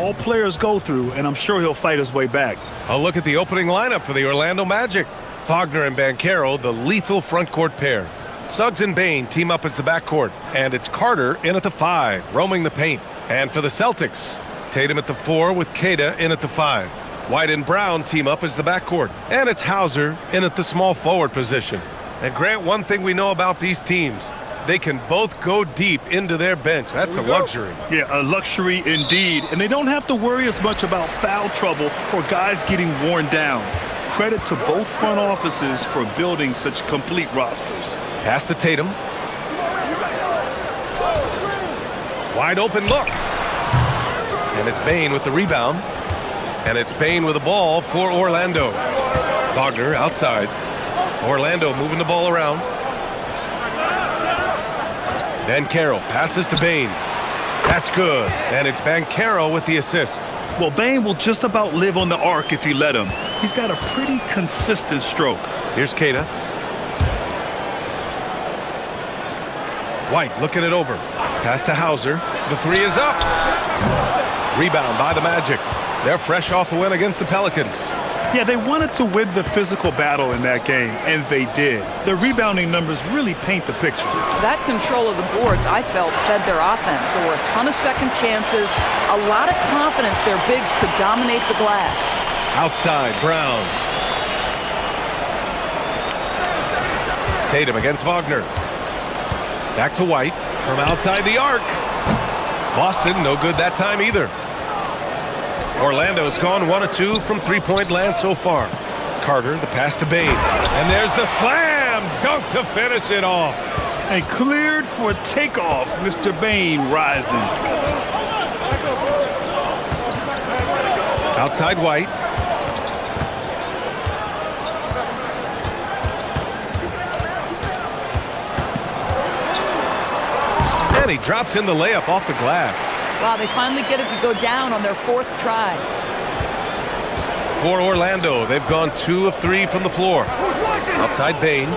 all players go through, and I'm sure he'll fight his way back. A look at the opening lineup for the Orlando Magic. Wagner and Banchero, the lethal front court pair. Suggs and Bane team up as the backcourt, and it's Carter in at the 5, roaming the paint. And for the Celtics, Tatum at the 4 with Queta in at the 5. White and Brown team up as the backcourt, and it's Hauser in at the small forward position. And Grant, one thing we know about these teams, they can both go deep into their bench. That's a luxury. Yeah, a luxury indeed. And they don't have to worry as much about foul trouble or guys getting worn down. Credit to both front offices for building such complete rosters. Pass to Tatum. Wide open look. And it's Bane with the rebound. And it's Bane with the ball for Orlando. Wagner outside. Orlando moving the ball around. Banchero passes to Bane. That's good. And it's Banchero with the assist. Well, Bane will just about live on the arc if you let him. He's got a pretty consistent stroke. Here's Queta. White looking it over. Pass to Hauser. The 3 is up. Rebound by the Magic. They're fresh off a win against the Pelicans. Yeah, they wanted to win the physical battle in that game, and they did. Their rebounding numbers really paint the picture. That control of the boards, I felt, fed their offense. There were a ton of second chances, a lot of confidence their bigs could dominate the glass. Outside, Brown. Tatum against Wagner. Back to White from outside the arc. Boston, no good that time either. Orlando's gone 1 of 2 from three-point land so far. Carter, the pass to Bane. And there's the slam dunk to finish it off. And cleared for takeoff, Mr. Bane rising. Outside White. And he drops in the layup off the glass. Wow, they finally get it to go down on their 4th try. For Orlando, they've gone 2 of 3 from the floor. Outside Bane.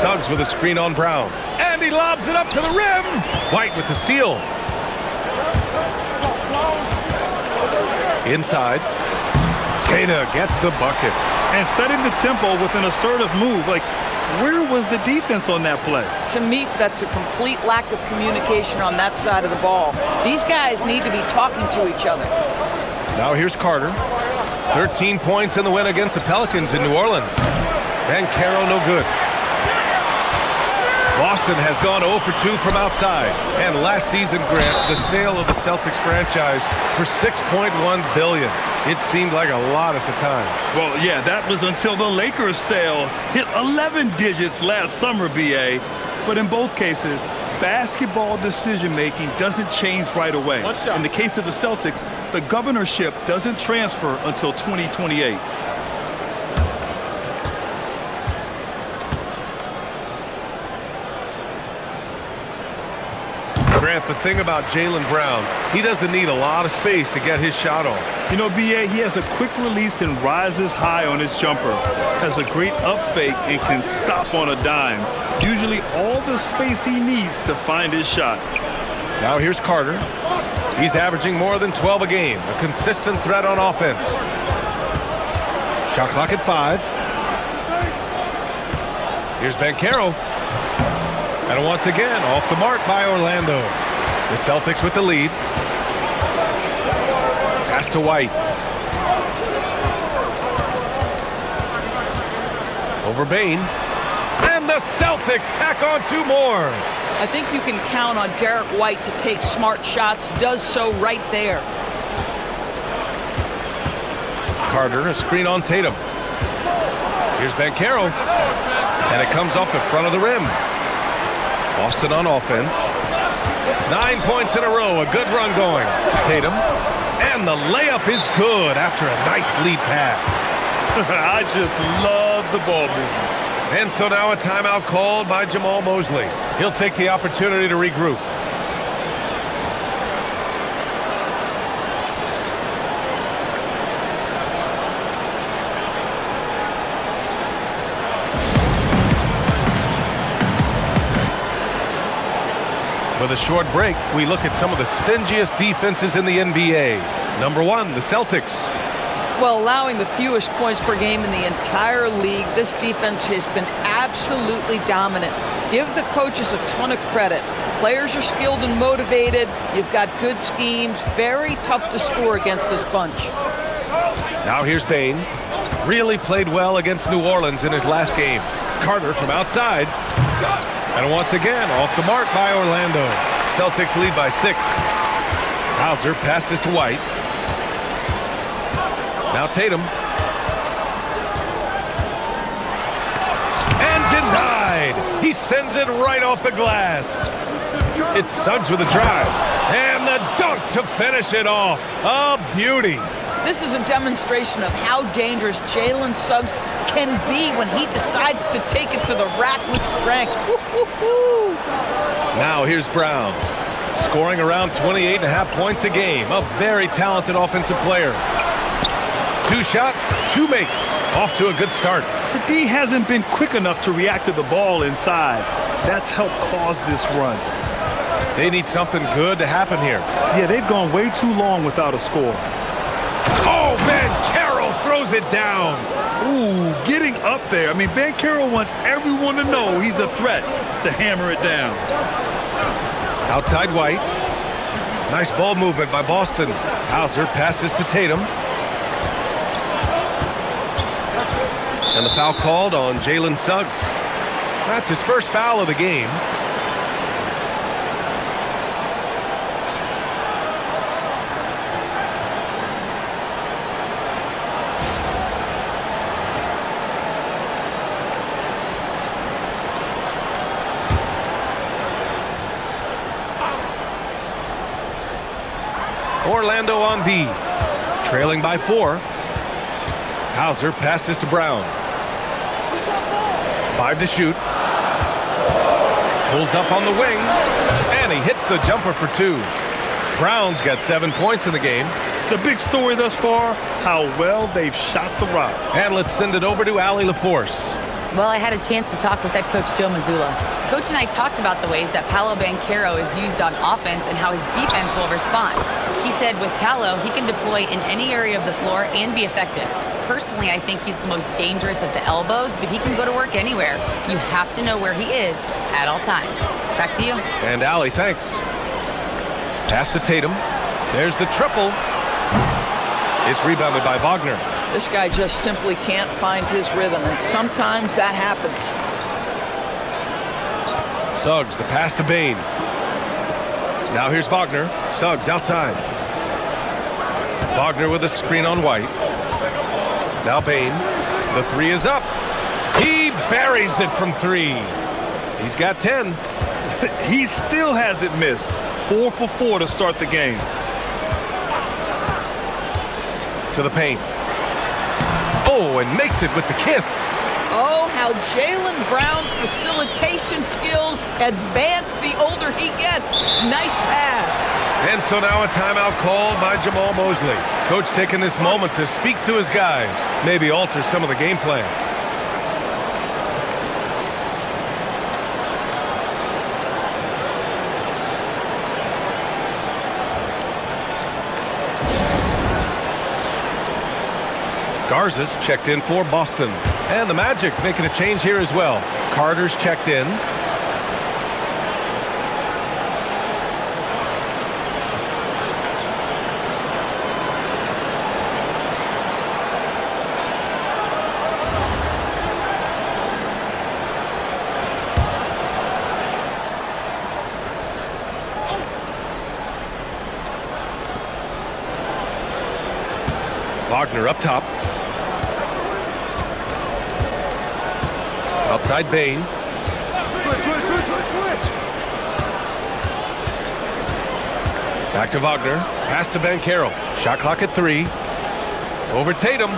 Suggs with a screen on Brown. And he lobs it up to the rim. White with the steal. Inside. Queta gets the bucket. And setting the tempo with an assertive move. Like, where was the defense on that play? To me, that's a complete lack of communication on that side of the ball. These guys need to be talking to each other. Now here's Carter. 13 points in the win against the Pelicans in New Orleans. Banchero no good. Boston has gone 0 for 2 from outside. And last season, Grant, the sale of the Celtics franchise for $6.1 billion. It seemed like a lot at the time. Well, yeah, that was until the Lakers sale hit 11 digits last summer, BA. But in both cases, basketball decision-making doesn't change right away. In the case of the Celtics, the governorship doesn't transfer until 2028. Grant, the thing about Jaylen Brown, he doesn't need a lot of space to get his shot off. You know, BA, he has a quick release and rises high on his jumper. Has a great up fake and can stop on a dime. Usually all the space he needs to find his shot. Now here's Carter. He's averaging more than 12 a game. A consistent threat on offense. Shot clock at 5. Here's Banchero. And once again, off the mark by Orlando. The Celtics with the lead. Pass to White. Over Bane. And the Celtics tack on 2 more. I think you can count on Derek White to take smart shots. Does so right there. Carter, a screen on Tatum. Here's Banchero. And it comes off the front of the rim. Boston on offense. 9 points in a row. A good run going. Tatum. And the layup is good after a nice lead pass. I just love the ball movement. And so now a timeout called by Jamal Mosley. He'll take the opportunity to regroup. For the short break, we look at some of the stingiest defenses in the NBA. Number 1, the Celtics. Well, allowing the fewest points per game in the entire league, this defense has been absolutely dominant. Give the coaches a ton of credit. Players are skilled and motivated. You've got good schemes. Very tough to score against this bunch. Now here's Bane. Really played well against New Orleans in his last game. Carter from outside. And once again, off the mark by Orlando. Celtics lead by 6. Hauser passes to White. Now Tatum. And denied. He sends it right off the glass. It's Suggs with a drive. And the dunk to finish it off. A beauty. This is a demonstration of how dangerous Jalen Suggs can be when he decides to take it to the rack with strength. Woo-hoo-hoo. Now here's Brown. Scoring around 28.5 points a game. A very talented offensive player. 2 shots, 2 makes. Off to a good start. The D hasn't been quick enough to react to the ball inside. That's helped cause this run. They need something good to happen here. Yeah, they've gone way too long without a score. Oh, Ben Carroll throws it down. Ooh, getting up there. I mean, Ben Carroll wants everyone to know he's a threat to hammer it down. Outside White. Nice ball movement by Boston. Hauser passes to Tatum. And the foul called on Jalen Suggs. That's his first foul of the game. Orlando on D, trailing by 4. Hauser passes to Brown. 5 to shoot. Pulls up on the wing, and he hits the jumper for 2. Brown's got 7 points in the game. The big story thus far, how well they've shot the rock. And let's send it over to Allie LaForce. Well, I had a chance to talk with head coach Joe Mazzulla. Coach and I talked about the ways that Paolo Banchero is used on offense and how his defense will respond. He said with Paolo, he can deploy in any area of the floor and be effective. Personally, I think he's the most dangerous at the elbows, but he can go to work anywhere. You have to know where he is at all times. Back to you. And Allie, thanks. Pass to Tatum. There's the triple. It's rebounded by Wagner. This guy just simply can't find his rhythm, and sometimes that happens. Suggs, the pass to Bane. Now here's Wagner. Suggs outside. Wagner with a screen on White. Now Bane. The 3 is up. He buries it from 3. He's got 10. He still hasn't missed. 4 for 4 to start the game. To the paint. Oh, and makes it with the kiss. Oh, how Jaylen Brown's facilitation skills advance the older he gets. Nice pass. And so now a timeout called by Jamal Mosley. Coach taking this moment to speak to his guys, maybe alter some of the game plan. Garza's checked in for Boston. And the Magic making a change here as well. Carter's checked in. Wagner up top. Outside Bane. Switch. Back to Wagner. Pass to Banchero. Shot clock at 3. Over Tatum.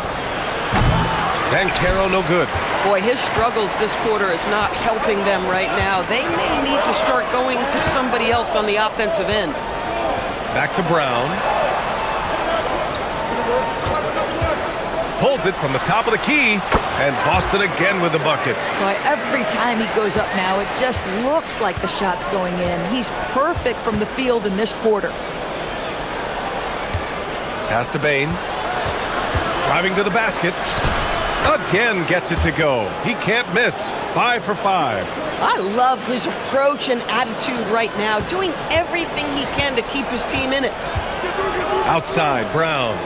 Banchero no good. Boy, his struggles this quarter is not helping them right now. They may need to start going to somebody else on the offensive end. Back to Brown. pulls it from the top of the key, and Boston again with the bucket. Boy, every time he goes up now, it just looks like the shot's going in. He's perfect from the field in this quarter. Pass to Bane. Driving to the basket. Again gets it to go. He can't miss. 5 for 5. I love his approach and attitude right now, doing everything he can to keep his team in it. Outside, Brown.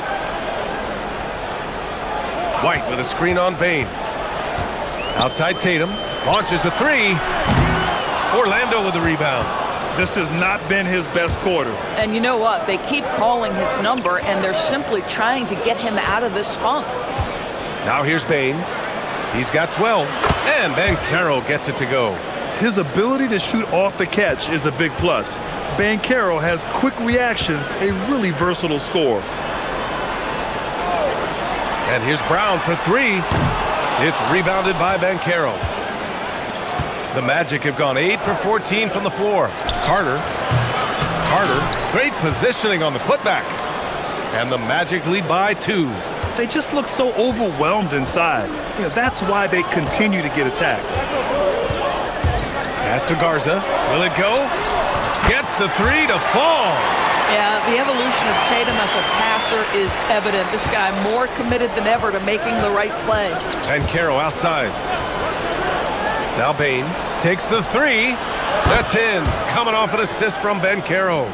White with a screen on Bane. Outside Tatum. Launches a three. Orlando with the rebound. This has not been his best quarter. And you know what? They keep calling his number, and they're simply trying to get him out of this funk. Now here's Bane. He's got 12. And Banchero gets it to go. His ability to shoot off the catch is a big plus. Banchero has quick reactions, a really versatile scorer. And here's Brown for three. It's rebounded by Banchero. The Magic have gone 8 for 14 from the floor. Carter. Great positioning on the putback. And the Magic lead by 2. They just look so overwhelmed inside. You know, that's why they continue to get attacked. Pass to Garza. Will it go? Gets the three to fall. Yeah, the evolution of Tatum as a passer is evident. This guy more committed than ever to making the right play. Banchero outside. Now Bane takes the three. That's in. Coming off an assist from Banchero.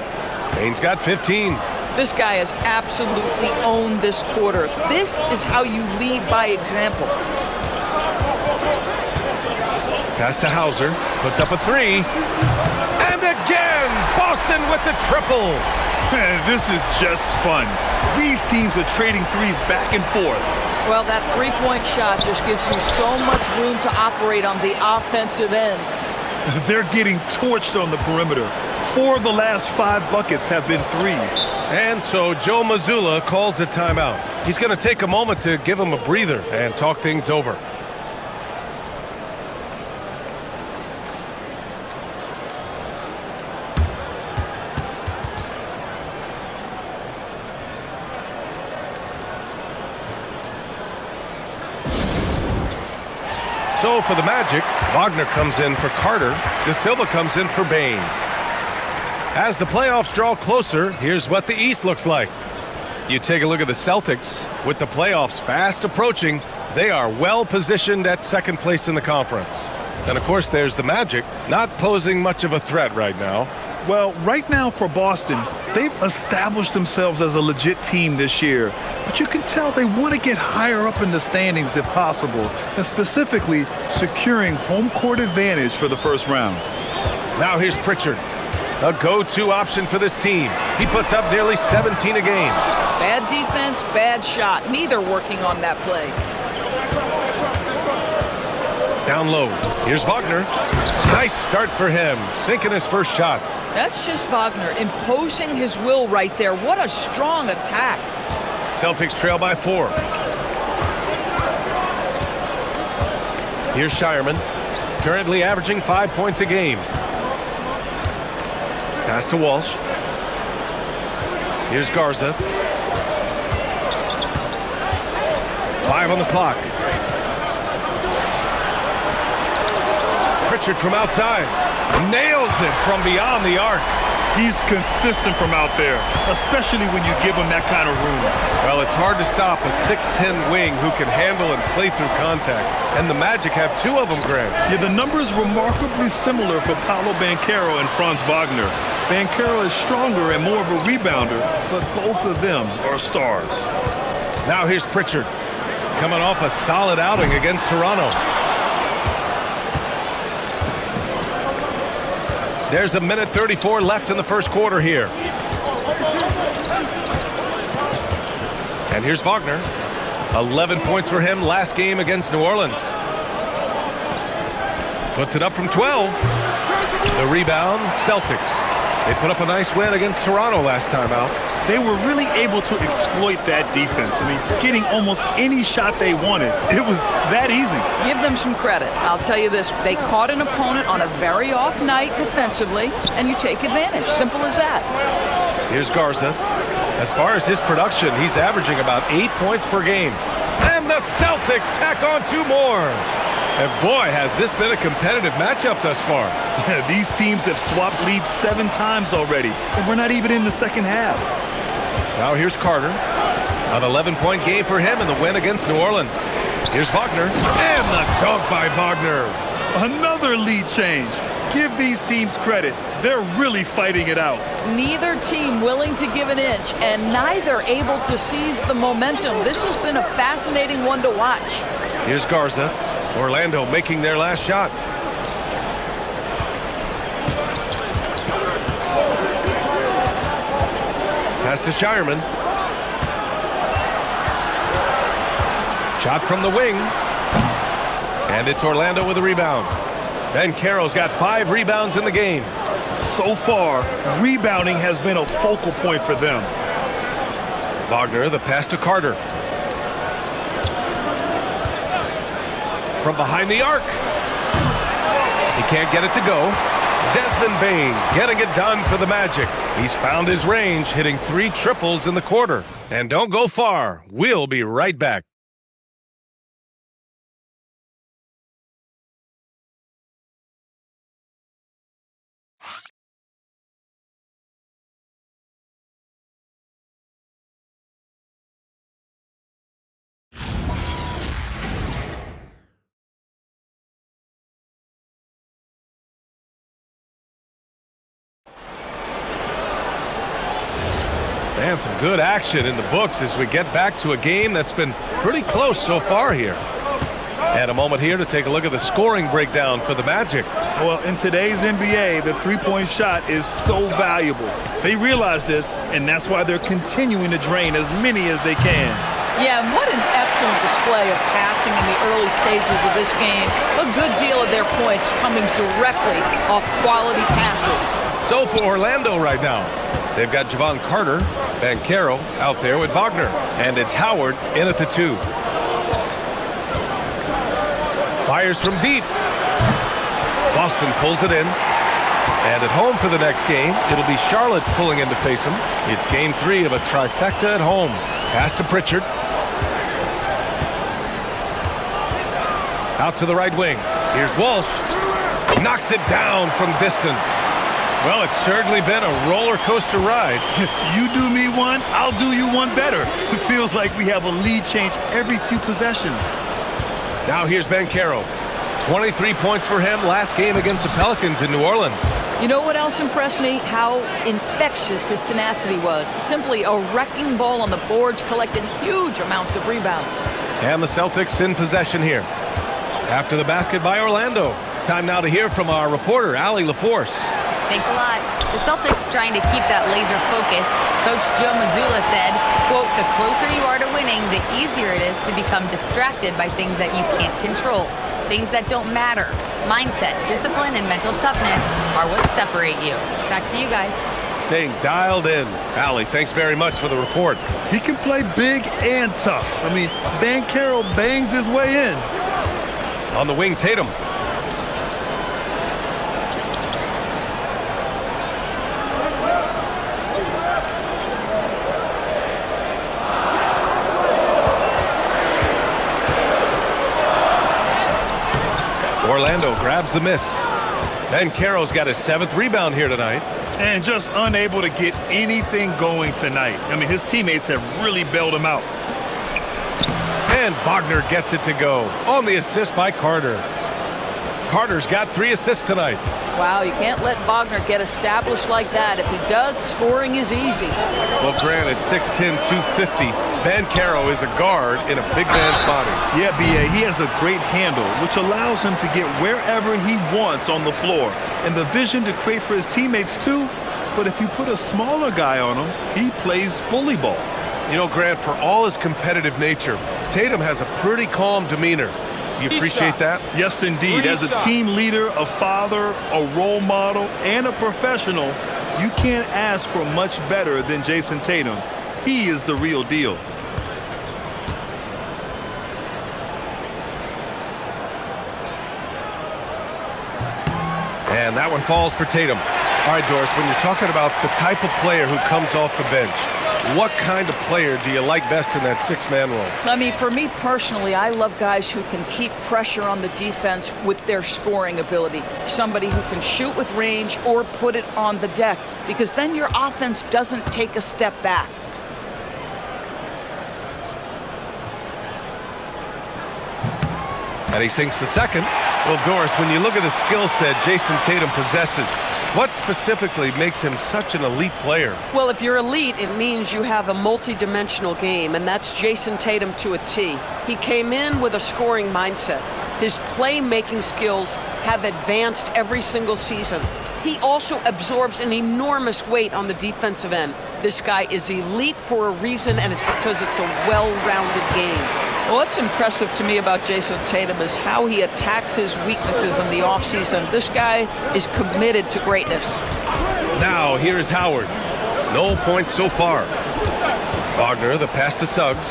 Bane's got 15. This guy has absolutely owned this quarter. This is how you lead by example. Pass to Hauser. Puts up a three. And again, Boston with the triple. This is just fun. These teams are trading threes back and forth. Well, that three-point shot just gives you so much room to operate on the offensive end. They're getting torched on the perimeter. 4 of the last 5 buckets have been threes. And so Joe Mazzulla calls the timeout. He's going to take a moment to give him a breather and talk things over. So for the Magic, Wagner comes in for Carter. De Silva comes in for Bane. As the playoffs draw closer, here's what the East looks like. You take a look at the Celtics. With the playoffs fast approaching, they are well positioned at second place in the conference. And of course, there's the Magic, not posing much of a threat right now. Well, right now for Boston, they've established themselves as a legit team this year. But you can tell they want to get higher up in the standings if possible, and specifically securing home court advantage for the first round. Now here's Pritchard, a go-to option for this team. He puts up nearly 17 a game. Bad defense, bad shot. Neither working on that play. Down low. Here's Wagner. Nice start for him, sinking his first shot. That's just Wagner imposing his will right there. What a strong attack. Celtics trail by 4. Here's Shireman, currently averaging 5 points a game. Pass to Walsh. Here's Garza. 5 on the clock. Pritchard from outside. Nails it from beyond the arc. He's consistent from out there, especially when you give him that kind of room. Well, it's hard to stop a 6'10 wing who can handle and play through contact. And the Magic have 2 of them, Greg. Yeah, the numbers remarkably similar for Paolo Banchero and Franz Wagner. Banchero is stronger and more of a rebounder, but both of them are stars. Now here's Pritchard, coming off a solid outing against Toronto. There's a minute 34 left in the first quarter here. And here's Wagner. 11 points for him last game against New Orleans. Puts it up from 12. The rebound, Celtics. They put up a nice win against Toronto last time out. They were really able to exploit that defense. I mean, getting almost any shot they wanted. It was that easy. Give them some credit. I'll tell you this, they caught an opponent on a very off night defensively, and you take advantage. Simple as that. Here's Garza. As far as his production, he's averaging about 8 points per game. And the Celtics tack on 2 more. And boy, has this been a competitive matchup thus far. These teams have swapped leads 7 times already, and we're not even in the second half. Now here's Carter. An 11-point game for him in the win against New Orleans. Here's Wagner. And the dunk by Wagner. Another lead change. Give these teams credit. They're really fighting it out. Neither team willing to give an inch, and neither able to seize the momentum. This has been a fascinating one to watch. Here's Garza. Orlando making their last shot. Pass to Shireman. Shot from the wing. And it's Orlando with a rebound. Banchero's got 5 rebounds in the game. So far, rebounding has been a focal point for them. Wagner, the pass to Carter. From behind the arc. He can't get it to go. Desmond Bane getting it done for the Magic. He's found his range, hitting 3 triples in the quarter. And don't go far. We'll be right back. And some good action in the books as we get back to a game that's been pretty close so far here. And a moment here to take a look at the scoring breakdown for the Magic. Well, in today's NBA, the three-point shot is so valuable. They realize this, and that's why they're continuing to drain as many as they can. Yeah, and what an excellent display of passing in the early stages of this game. A good deal of their points coming directly off quality passes. So for Orlando right now, they've got Javon Carter, Banchero out there with Wagner. And it's Howard in at the 2. Fires from deep. Boston pulls it in. And at home for the next game, it'll be Charlotte pulling in to face him. It's game 3 of a trifecta at home. Pass to Pritchard. Out to the right wing. Here's Walsh. Knocks it down from distance. Well, it's certainly been a roller coaster ride. You do me one, I'll do you one better. It feels like we have a lead change every few possessions. Now here's Banchero. 23 points for him last game against the Pelicans in New Orleans. You know what else impressed me? How infectious his tenacity was. Simply a wrecking ball on the boards, collected huge amounts of rebounds. And the Celtics in possession here. After the basket by Orlando. Time now to hear from our reporter, Allie LaForce. Thanks a lot. The Celtics trying to keep that laser focus. Coach Joe Mazzulla said, quote, "The closer you are to winning, the easier it is to become distracted by things that you can't control. Things that don't matter. Mindset, discipline, and mental toughness are what separate you." Back to you guys. Staying dialed in. Allie, thanks very much for the report. He can play big and tough. I mean, Banchero bangs his way in. On the wing, Tatum. Orlando grabs the miss. Banchero's got his 7th rebound here tonight. And just unable to get anything going tonight. I mean, his teammates have really bailed him out. And Wagner gets it to go on the assist by Carter. Carter's got 3 assists tonight. Wow, you can't let Wagner get established like that. If he does, scoring is easy. Well, granted, 6'10", 250. Banchero is a guard in a big man's body. Yeah, B.A., he has a great handle, which allows him to get wherever he wants on the floor. And the vision to create for his teammates, too. But if you put a smaller guy on him, he plays bully ball. You know, Grant, for all his competitive nature, Tatum has a pretty calm demeanor. You appreciate that? Yes, indeed. As a team leader, a father, a role model, and a professional, you can't ask for much better than Jason Tatum. He is the real deal. And that one falls for Tatum. All right, Doris, when you're talking about the type of player who comes off the bench, What kind of player do you like best in that six-man role? I mean, for me personally, I love guys who can keep pressure on the defense with their scoring ability. Somebody who can shoot with range or put it on the deck, because then your offense doesn't take a step back. And he sinks the second. Well, Doris, when you look at the skill set Jason Tatum possesses, what specifically makes him such an elite player? Well, if you're elite, it means you have a multi-dimensional game, and that's Jason Tatum to a T. He came in with a scoring mindset. His playmaking skills have advanced every single season. He also absorbs an enormous weight on the defensive end. This guy is elite for a reason, and it's because it's a well-rounded game. What's impressive to me about Jason Tatum is how he attacks his weaknesses in the offseason. This guy is committed to greatness. Now, here's Howard. No points so far. Wagner, the pass to Suggs.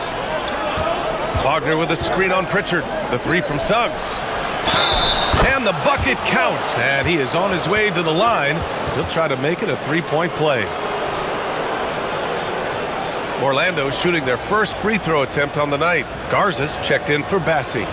Wagner with a screen on Pritchard. The three from Suggs. And the bucket counts. And he is on his way to the line. He'll try to make it a three-point play. Orlando shooting their first free throw attempt on the night. Garza's checked in for Bassi.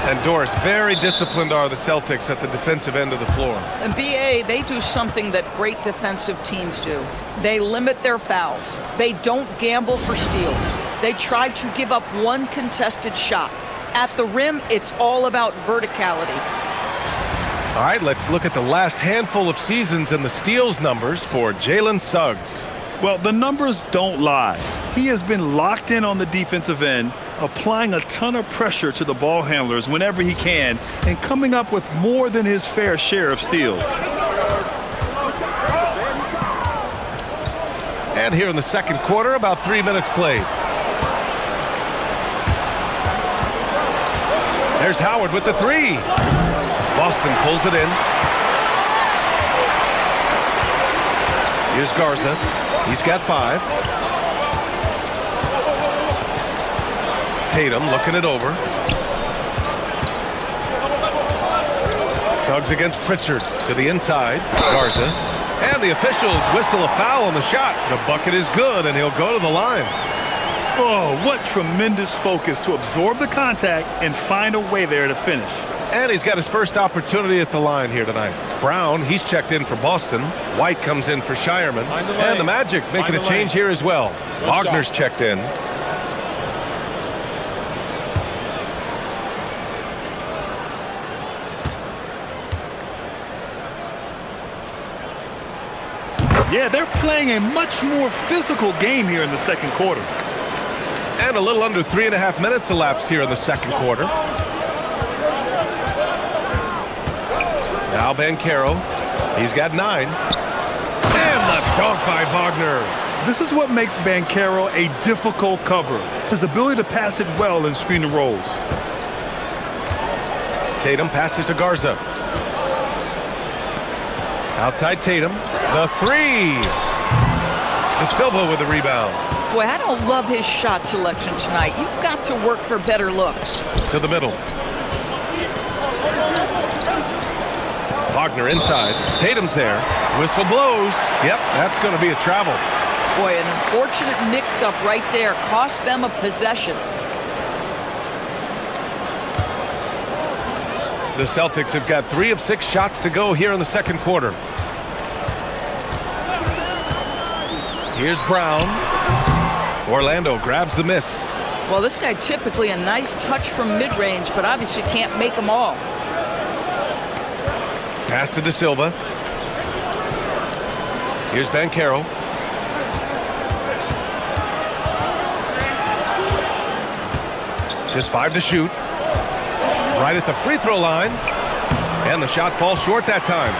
And Doris, very disciplined are the Celtics at the defensive end of the floor. And BA, they do something that great defensive teams do. They limit their fouls. They don't gamble for steals. They try to give up one contested shot. At the rim, it's all about verticality. All right, let's look at the last handful of seasons and the steals numbers for Jalen Suggs. Well, the numbers don't lie. He has been locked in on the defensive end, applying a ton of pressure to the ball handlers whenever he can, and coming up with more than his fair share of steals. And here in the second quarter, about 3 minutes played. There's Howard with the three. Boston pulls it in. Here's Garza. He's got 5. Tatum looking it over. Suggs against Pritchard to the inside. Garza. And the officials whistle a foul on the shot. The bucket is good, and he'll go to the line. Oh, what tremendous focus to absorb the contact and find a way there to finish. And he's got his first opportunity at the line here tonight. Brown, he's checked in for Boston. White comes in for Shireman. And the Magic making a change here as well. Wagner's checked in. Yeah, they're playing a much more physical game here in the second quarter. And a little under 3.5 minutes elapsed here in the second quarter. Now Banchero. He's got 9. And the dunk by Wagner. This is what makes Banchero a difficult cover. His ability to pass it well in screen and rolls. Tatum passes to Garza. Outside Tatum. The three. De Silva with the rebound. Boy, I don't love his shot selection tonight. You've got to work for better looks. To the middle. Wagner inside. Tatum's there. Whistle blows. Yep, that's going to be a travel. Boy, an unfortunate mix-up right there cost them a possession. The Celtics have got 3 of 6 shots to go here in the second quarter. Here's Brown. Orlando grabs the miss. Well, this guy typically a nice touch from mid-range, but obviously can't make them all. Pass to De Silva. Here's Banchero. Just 5 to shoot. Right at the free throw line. And the shot falls short that time.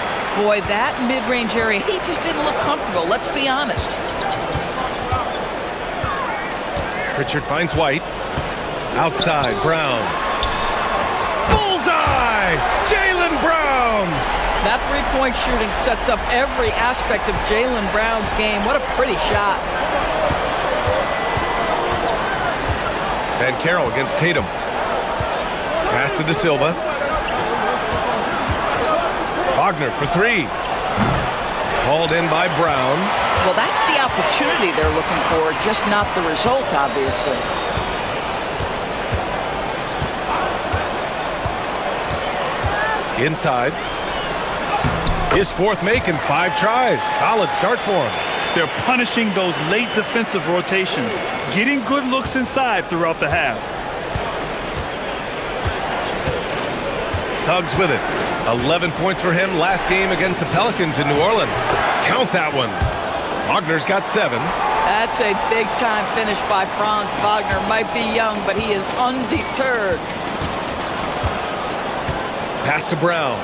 Boy, that mid-range area, he just didn't look comfortable, let's be honest. Pritchard finds White. Outside, Brown. Bullseye! Jaylen Brown! That three-point shooting sets up every aspect of Jaylen Brown's game. What a pretty shot. Banchero against Tatum. Pass to De Silva. Wagner for three. Hauled in by Brown. Well, that's the opportunity they're looking for, just not the result, obviously. Inside. His fourth make in 5 tries. Solid start for him. They're punishing those late defensive rotations, getting good looks inside throughout the half. Suggs with it. 11 points for him last game against the Pelicans in New Orleans. Count that one. Wagner's got 7. That's a big-time finish by Franz Wagner. Might be young, but he is undeterred. Pass to Brown.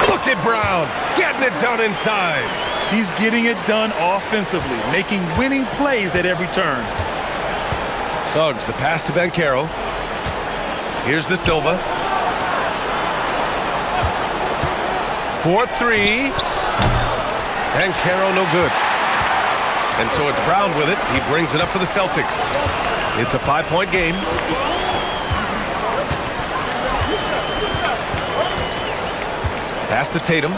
Look at Brown, getting it done inside. He's getting it done offensively, making winning plays at every turn. Suggs, the pass to Banchero. Here's De Silva. 4-3. Banchero no good. And so it's Brown with it. He brings it up for the Celtics. It's a 5-point game. Pass to Tatum.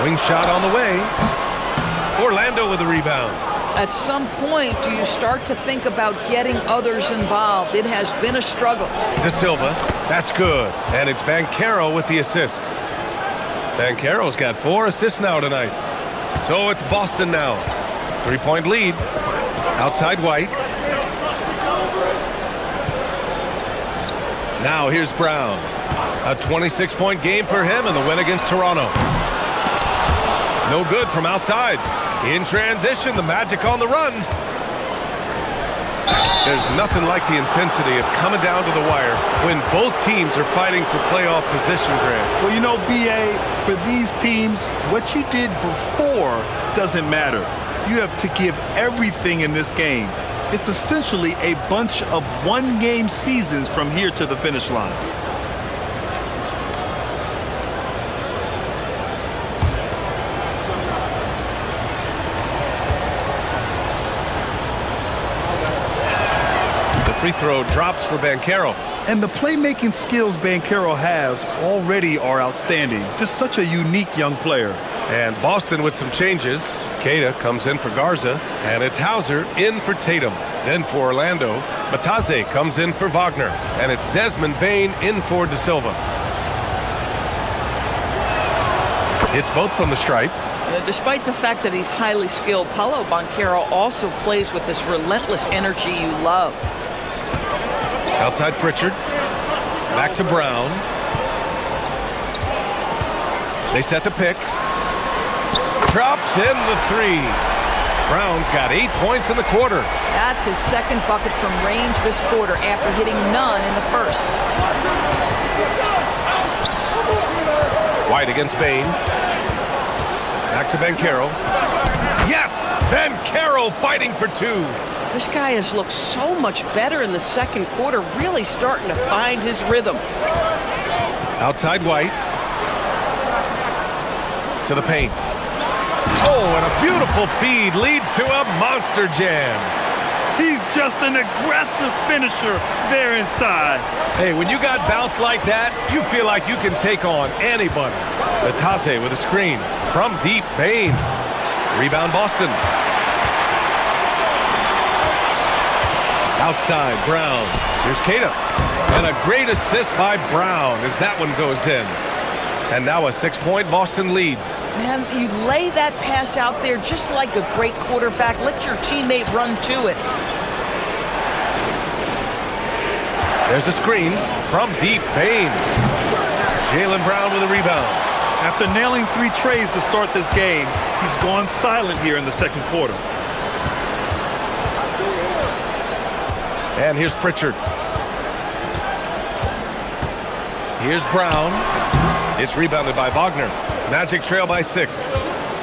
Wing shot on the way. Orlando with the rebound. At some point, do you start to think about getting others involved? It has been a struggle. De Silva, that's good. And it's Banchero with the assist. Banchero's got 4 assists now tonight. So it's Boston now. 3-point lead. Outside White. Now here's Brown. A 26-point game for him in the win against Toronto. No good from outside. In transition, the Magic on the run. There's nothing like the intensity of coming down to the wire when both teams are fighting for playoff position, Grant. Well, you know, B.A., for these teams, what you did before doesn't matter. You have to give everything in this game. It's essentially a bunch of one-game seasons from here to the finish line. Free throw drops for Banchero. And the playmaking skills Banchero has already are outstanding. Just such a unique young player. And Boston with some changes. Queta comes in for Garza, and it's Hauser in for Tatum. Then for Orlando, Matase comes in for Wagner, and it's Desmond Bane in for De Silva. It's both from the stripe. Despite the fact that he's highly skilled, Paolo Banchero also plays with this relentless energy you love. Outside Pritchard. Back to Brown. They set the pick. Drops in the 3. Brown's got 8 points in the quarter. That's his second bucket from range this quarter after hitting none in the first. White against Bane. Back to Banchero. Yes! Banchero fighting for 2. This guy has looked so much better in the second quarter, really starting to find his rhythm. Outside White. To the paint. Oh, and a beautiful feed leads to a monster jam. He's just an aggressive finisher there inside. Hey, when you got bounce like that, you feel like you can take on anybody. Matase with a screen. From deep, Bane. Rebound Boston. Outside, Brown. Here's Queta. And a great assist by Brown as that one goes in. And now a 6-point Boston lead. Man, you lay that pass out there just like a great quarterback. Let your teammate run to it. There's a screen from deep, Bane. Jaylen Brown with a rebound. After nailing 3 trays to start this game, he's gone silent here in the second quarter. And here's Pritchard. Here's Brown. It's rebounded by Wagner. Magic trail by 6.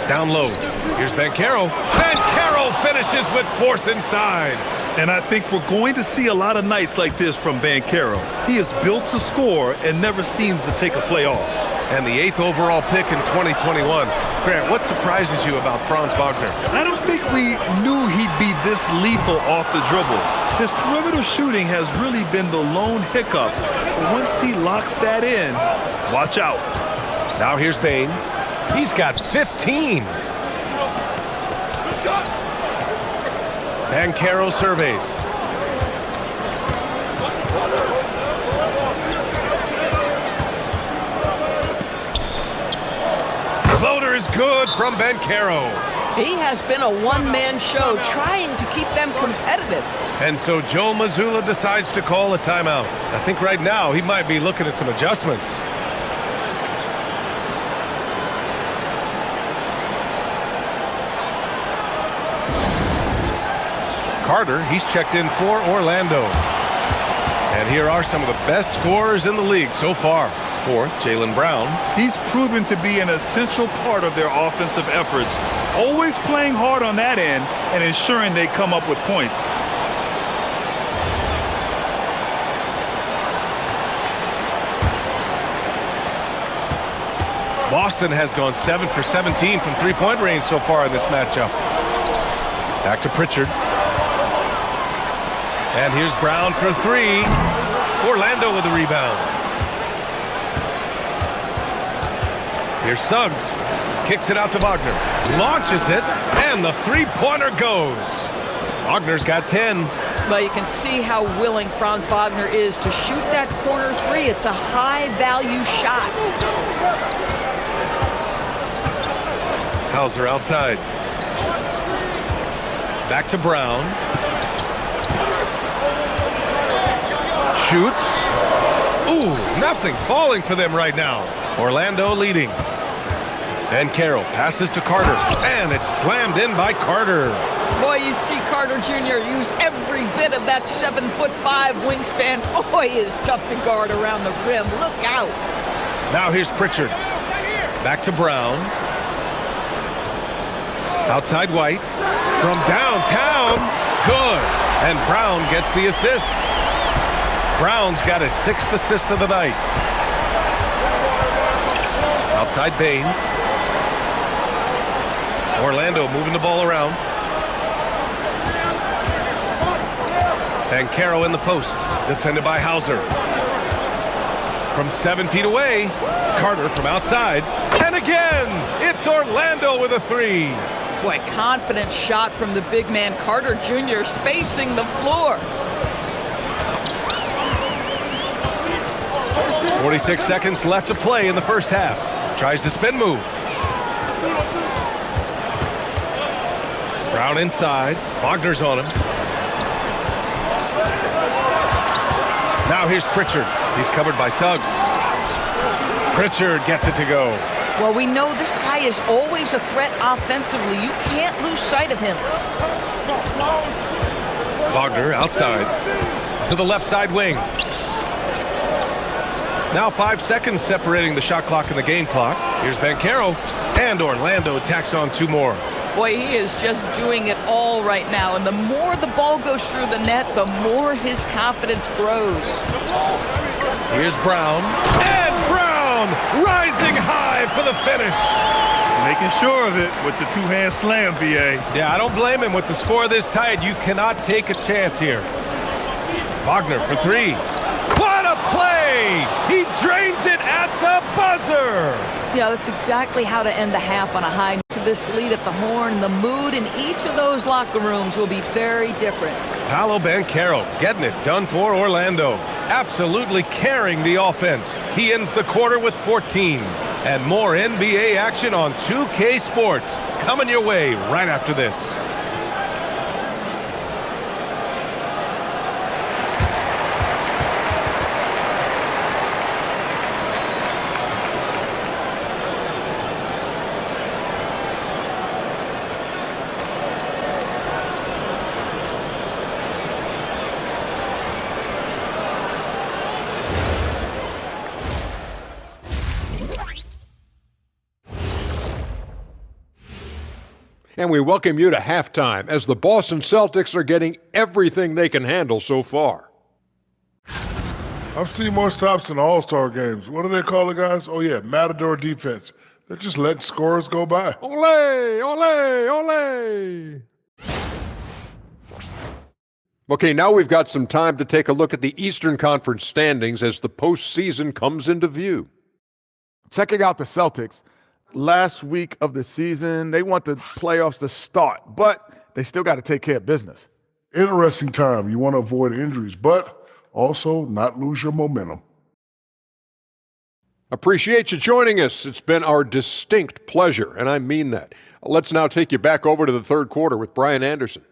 Down low. Here's Banchero. Banchero finishes with force inside. And I think we're going to see a lot of nights like this from Banchero. He is built to score and never seems to take a play off. And the 8th overall pick in 2021. Grant, what surprises you about Franz Wagner? I don't think we knew he'd be this lethal off the dribble. His perimeter shooting has really been the lone hiccup. But once he locks that in, watch out. Now here's Bane. He's got 15. Banchero surveys. Floater is good from Banchero. He has been a one-man show trying to keep them competitive. And so Joe Mazzulla decides to call a timeout. I think right now he might be looking at some adjustments. Carter, he's checked in for Orlando. And here are some of the best scorers in the league so far. For Jaylen Brown. He's proven to be an essential part of their offensive efforts, always playing hard on that end and ensuring they come up with points. Boston has gone 7 for 17 from three-point range so far in this matchup. Back to Pritchard. And here's Brown for 3. Orlando with the rebound. Here's Suggs. Kicks it out to Wagner. Launches it, and the three-pointer goes. Wagner's got 10. Well, you can see how willing Franz Wagner is to shoot that corner 3. It's a high-value shot. Hauser outside. Back to Brown. Shoots. Ooh, nothing falling for them right now. Orlando leading. Banchero passes to Carter, and it's slammed in by Carter. Boy, you see Carter Jr. use every bit of that 7'5" wingspan. Boy, he is tough to guard around the rim. Look out. Now here's Pritchard. Back to Brown. Outside White. From downtown. Good. And Brown gets the assist. Brown's got his 6th assist of the night. Outside Bane. Orlando moving the ball around. Banchero in the post. Defended by Hauser. From 7 feet away. Carter from outside. And again, it's Orlando with a 3. Boy, confident shot from the big man Carter Jr. spacing the floor. 46 seconds left to play in the first half. Tries the spin move. Brown inside. Wagner's on him. Now here's Pritchard. He's covered by Suggs. Pritchard gets it to go. Well, we know this guy is always a threat offensively. You can't lose sight of him. Wagner outside. To the left side wing. Now 5 seconds separating the shot clock and the game clock. Here's Banchero. And Orlando tacks on 2 more. Boy, he is just doing it all right now. And the more the ball goes through the net, the more his confidence grows. Here's Brown. And Brown rising high for the finish. Making sure of it with the two-hand slam, B.A. Yeah, I don't blame him. With the score this tight, you cannot take a chance here. Wagner for 3. What a play! He drains it at the buzzer! Yeah, that's exactly how to end the half on a high. To this lead at the Horn, the mood in each of those locker rooms will be very different. Paolo Banchero getting it done for Orlando. Absolutely carrying the offense. He ends the quarter with 14. And more NBA action on 2K Sports coming your way right after this. And we welcome you to halftime as the Boston Celtics are getting everything they can handle so far. I've seen more stops in All-Star games. What do they call the guys? Oh, yeah, Matador defense. They're just letting scores go by. Ole, ole, ole. Okay, now we've got some time to take a look at the Eastern Conference standings as the postseason comes into view. Checking out the Celtics. Last week of the season, they want the playoffs to start, but they still got to take care of business. Interesting time. You want to avoid injuries, but also not lose your momentum. Appreciate you joining us. It's been our distinct pleasure, and I mean that. Let's now take you back over to the third quarter with Brian Anderson.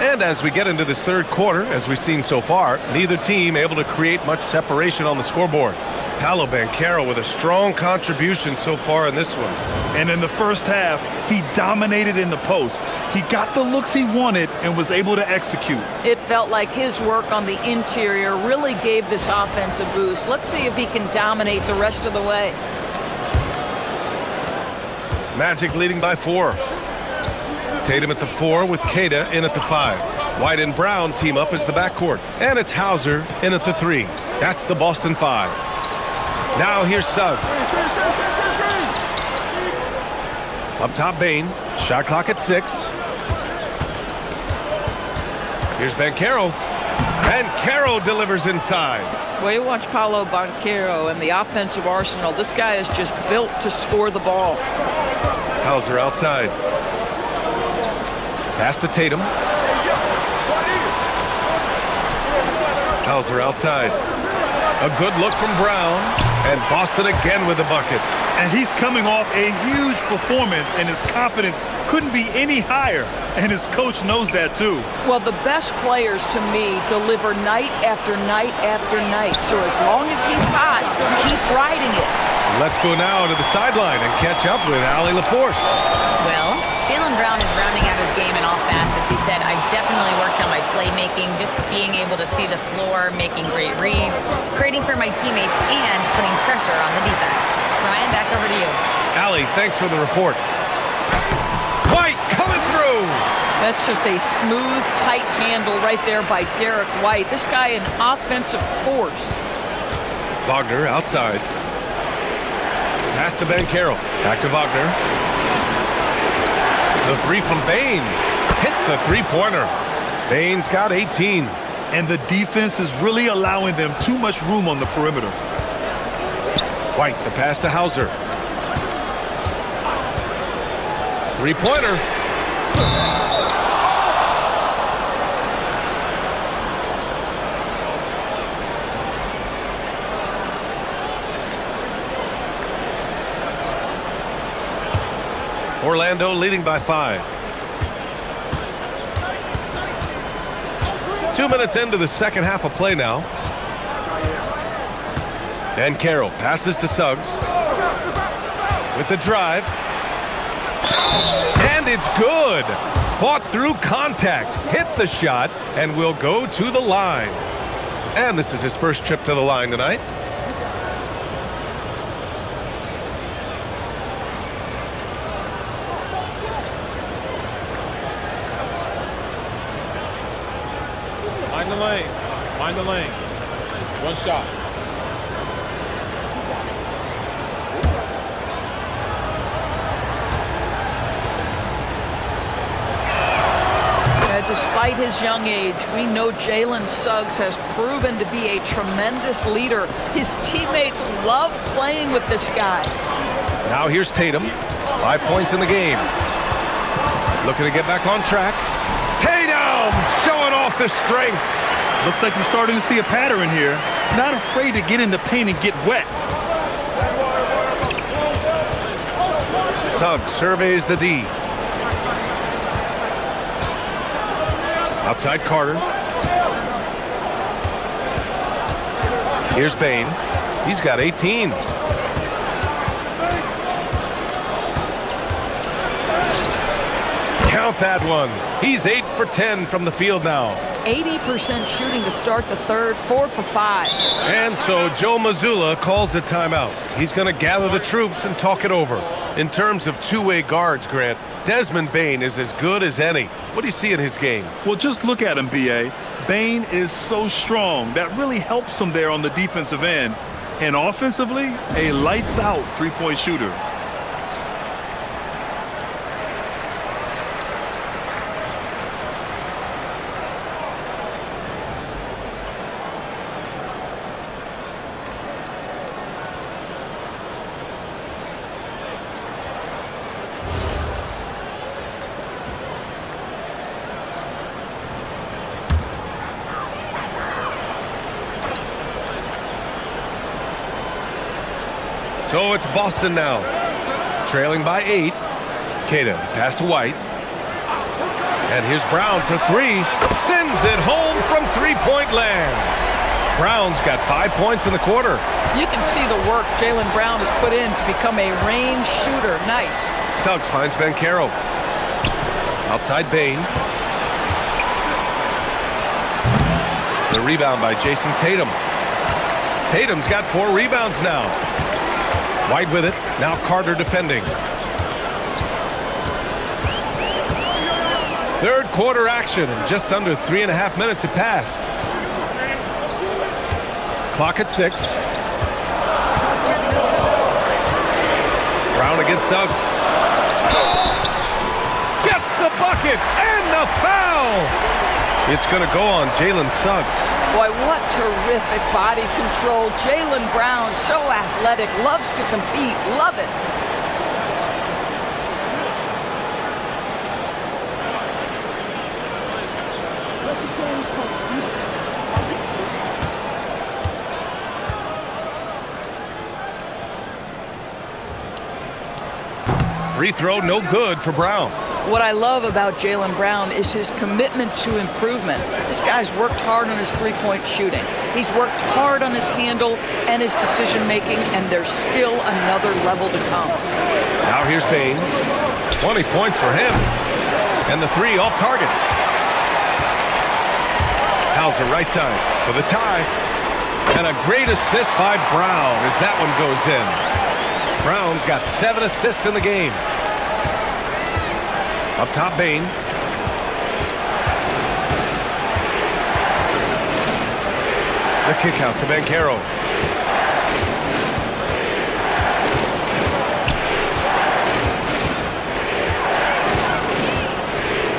And as we get into this third quarter, as we've seen so far, neither team able to create much separation on the scoreboard. Paolo Banchero with a strong contribution so far in this one. And in the first half, he dominated in the post. He got the looks he wanted and was able to execute. It felt like his work on the interior really gave this offense a boost. Let's see if he can dominate the rest of the way. Magic leading by 4. Tatum at the 4 with Queta in at the 5. White and Brown team up as the backcourt. And it's Hauser in at the 3. That's the Boston 5. Now here's Suggs. Up top, Bane. Shot clock at 6. Here's Banchero. Banchero delivers inside. Well, you watch Paolo Banchero and the offensive arsenal. This guy is just built to score the ball. Hauser outside. Pass to Tatum. Hauser outside. A good look from Brown. And Boston again with the bucket. And he's coming off a huge performance, and his confidence couldn't be any higher. And his coach knows that too. Well, the best players to me deliver night after night after night. So as long as he's hot, keep riding it. Let's go now to the sideline and catch up with Allie LaForce. Well, Jaylen Brown is rounding out his game in all facets. He said, I've definitely worked on my playmaking, just being able to see the floor, making great reads, creating for my teammates, and putting pressure on the defense. Ryan, back over to you. Allie, thanks for the report. White coming through. That's just a smooth, tight handle right there by Derek White. This guy an offensive force. Wagner outside. Pass to Banchero. Back to Wagner. The 3 from Bane. Hits a three-pointer. Bane's got 18. And the defense is really allowing them too much room on the perimeter. White, the pass to Hauser. Three-pointer. Orlando leading by 5. 2 minutes into the second half of play now. And Carroll passes to Suggs. With the drive. And it's good. Fought through contact. Hit the shot and will go to the line. And this is his first trip to the line tonight. Mind the lanes. Mind the lanes. One shot. Despite his young age, we know Jalen Suggs has proven to be a tremendous leader. His teammates love playing with this guy. Now here's Tatum. 5 points in the game. Looking to get back on track. Tatum showing off the strength. Looks like we're starting to see a pattern here. Not afraid to get in the paint and get wet. Suggs surveys the D. Outside Carter. Here's Bane. He's got 18. Count that one. He's 8 for 10 from the field now. 80% shooting to start the third, 4 for 5. And so Joe Mazzulla calls the timeout. He's going to gather the troops and talk it over. In terms of two-way guards, Grant, Desmond Bane is as good as any. What do you see in his game? Well, just look at him, B.A. Bane is so strong. That really helps him there on the defensive end. And offensively, a lights-out three-point shooter. So it's Boston now, trailing by 8. Queta pass to White. And here's Brown for 3. Sends it home from three-point land. Brown's got 5 points in the quarter. You can see the work Jaylen Brown has put in to become a range shooter. Nice. Suggs finds Banchero. Outside Bane. The rebound by Jason Tatum. Tatum's got 4 rebounds now. White with it. Now Carter defending. Third quarter action, and just under 3.5 minutes have passed. Clock at 6. Brown against Suggs. Gets the bucket and the foul. It's going to go on Jalen Suggs. Boy, what terrific body control. Jaylen Brown, so athletic, loves to compete. Love it. Free throw, no good for Brown. What I love about Jaylen Brown is his commitment to improvement. This guy's worked hard on his three-point shooting. He's worked hard on his handle and his decision-making, and there's still another level to come. Now here's Bane. 20 points for him. And the 3 off target. Hauser right side for the tie. And a great assist by Brown as that one goes in. Brown's got 7 assists in the game. Up top, Bane. The kick out to Banchero.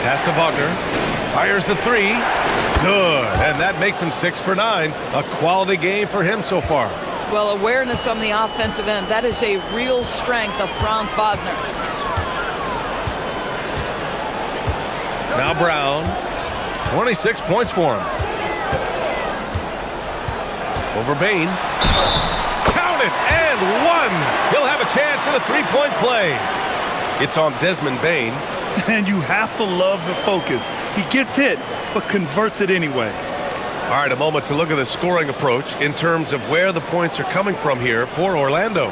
Pass to Wagner. Fires the 3. Good. And that makes him 6 for 9. A quality game for him so far. Well, awareness on the offensive end, that is a real strength of Franz Wagner. Now Brown, 26 points for him. Over Bane. Count it, and 1. He'll have a chance at a three-point play. It's on Desmond Bane. And you have to love the focus. He gets hit, but converts it anyway. All right, a moment to look at the scoring approach in terms of where the points are coming from here for Orlando.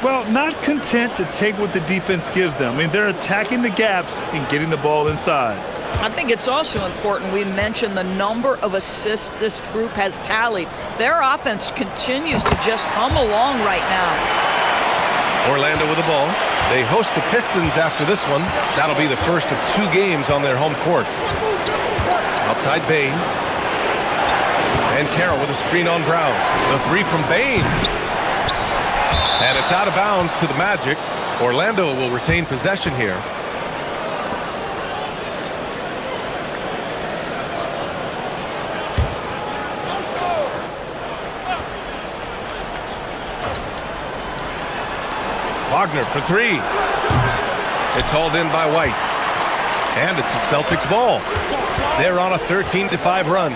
Well, not content to take what the defense gives them. I mean, they're attacking the gaps and getting the ball inside. I think it's also important we mention the number of assists this group has tallied. Their offense continues to just hum along right now. Orlando with the ball. They host the Pistons after this one. That'll be the first of 2 games on their home court. Outside Bane. And Carroll with a screen on Brown. The 3 from Bane. And it's out of bounds to the Magic. Orlando will retain possession here. Wagner for 3. It's hauled in by White. And it's the Celtics ball. They're on a 13-5 run.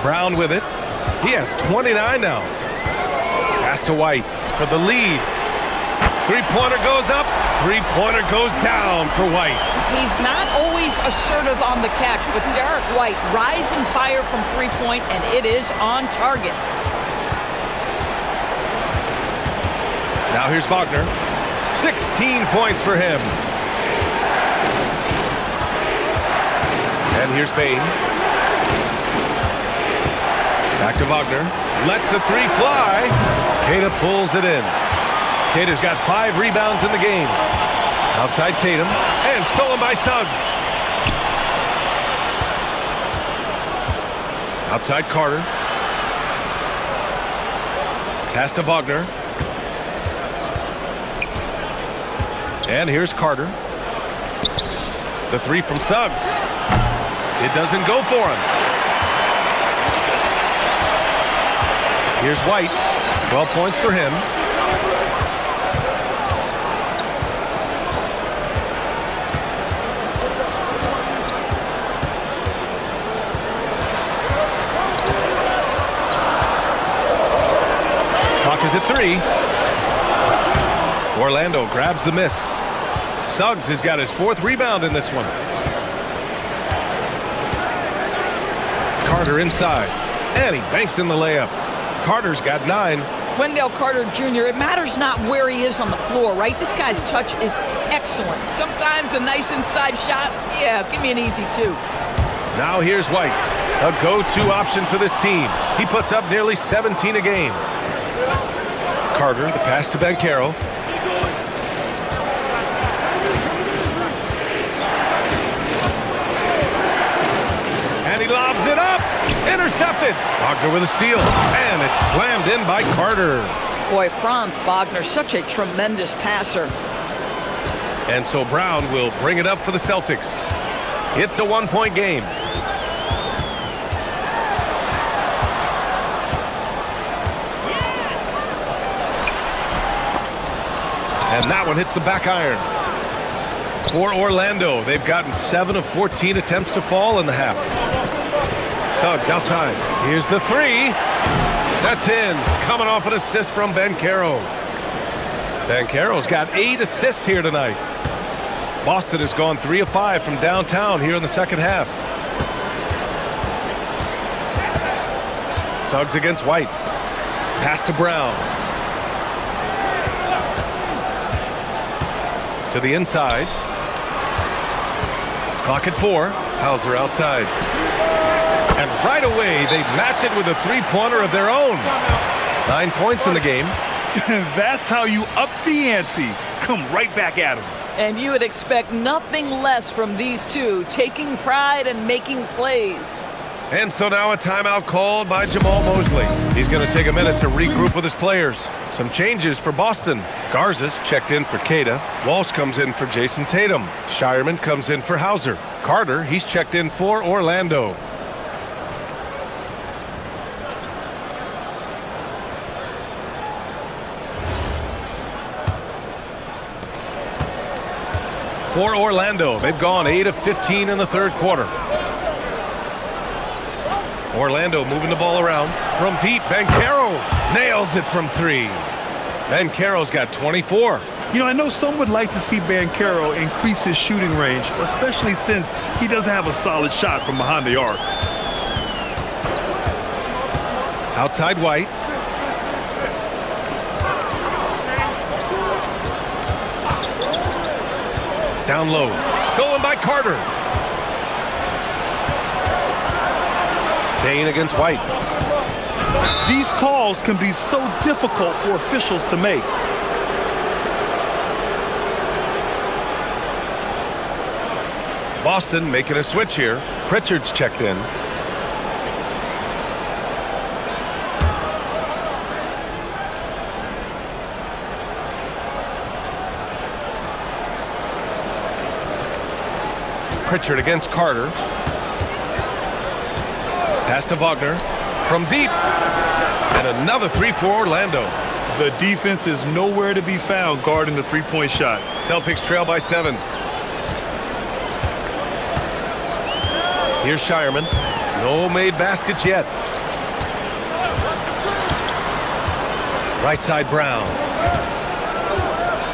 Brown with it. He has 29 now. Pass to White for the lead. Three-pointer goes up. Three-pointer goes down for White. He's not always assertive on the catch, but Derek White, rise and fire from three-point, and it is on target. Now here's Wagner. 16 points for him. And here's Bain. Back to Wagner. Lets the three fly. Queta pulls it in. Queta's got 5 rebounds in the game. Outside Tatum. And stolen by Suggs. Outside Carter. Pass to Wagner. And here's Carter. The three from Suggs. It doesn't go for him. Here's White. 12 points for him. Clock is at 3. Orlando grabs the miss. Suggs has got his 4th rebound in this one. Carter inside. And he banks in the layup. Carter's got 9. Wendell Carter Jr., it matters not where he is on the floor, right? This guy's touch is excellent. Sometimes a nice inside shot, yeah, give me an easy 2. Now here's White, a go-to option for this team. He puts up nearly 17 a game. Carter, the pass to Banchero. And he lobs it up. Intercepted. Wagner with a steal. And it's slammed in by Carter. Boy, Franz Wagner, such a tremendous passer. And so Brown will bring it up for the Celtics. It's a 1-point game. And that one hits the back iron. For Orlando, they've gotten 7 of 14 attempts to fall in the half. Suggs outside. Here's the 3. That's in. Coming off an assist from Banchero. Banchero's got 8 assists here tonight. Boston has gone 3 of 5 from downtown here in the second half. Suggs against White. Pass to Brown. To the inside. Clock at 4. Hauser outside. And right away, they match it with a 3-pointer of their own. 9 points in the game. That's how you up the ante. Come right back at him. And you would expect nothing less from these two, taking pride and making plays. And so now a timeout called by Jamal Mosley. He's going to take a minute to regroup with his players. Some changes for Boston. Garza's checked in for Queta. Walsh comes in for Jason Tatum. Shireman comes in for Hauser. Carter, he's checked in for Orlando. For Orlando, they've gone 8 of 15 in the third quarter. Orlando moving the ball around. From deep, Banchero nails it from 3. Banchero's got 24. You know, I know some would like to see Banchero increase his shooting range, especially since he doesn't have a solid shot from behind the arc. Outside White. Down low. Stolen by Carter. Bain against White. These calls can be so difficult for officials to make. Boston making a switch here. Pritchard's checked in. Pritchard against Carter. Pass to Wagner. From deep. And another 3 for Orlando. The defense is nowhere to be found guarding the three-point shot. Celtics trail by 7. Here's Shireman. No made baskets yet. Right side Brown.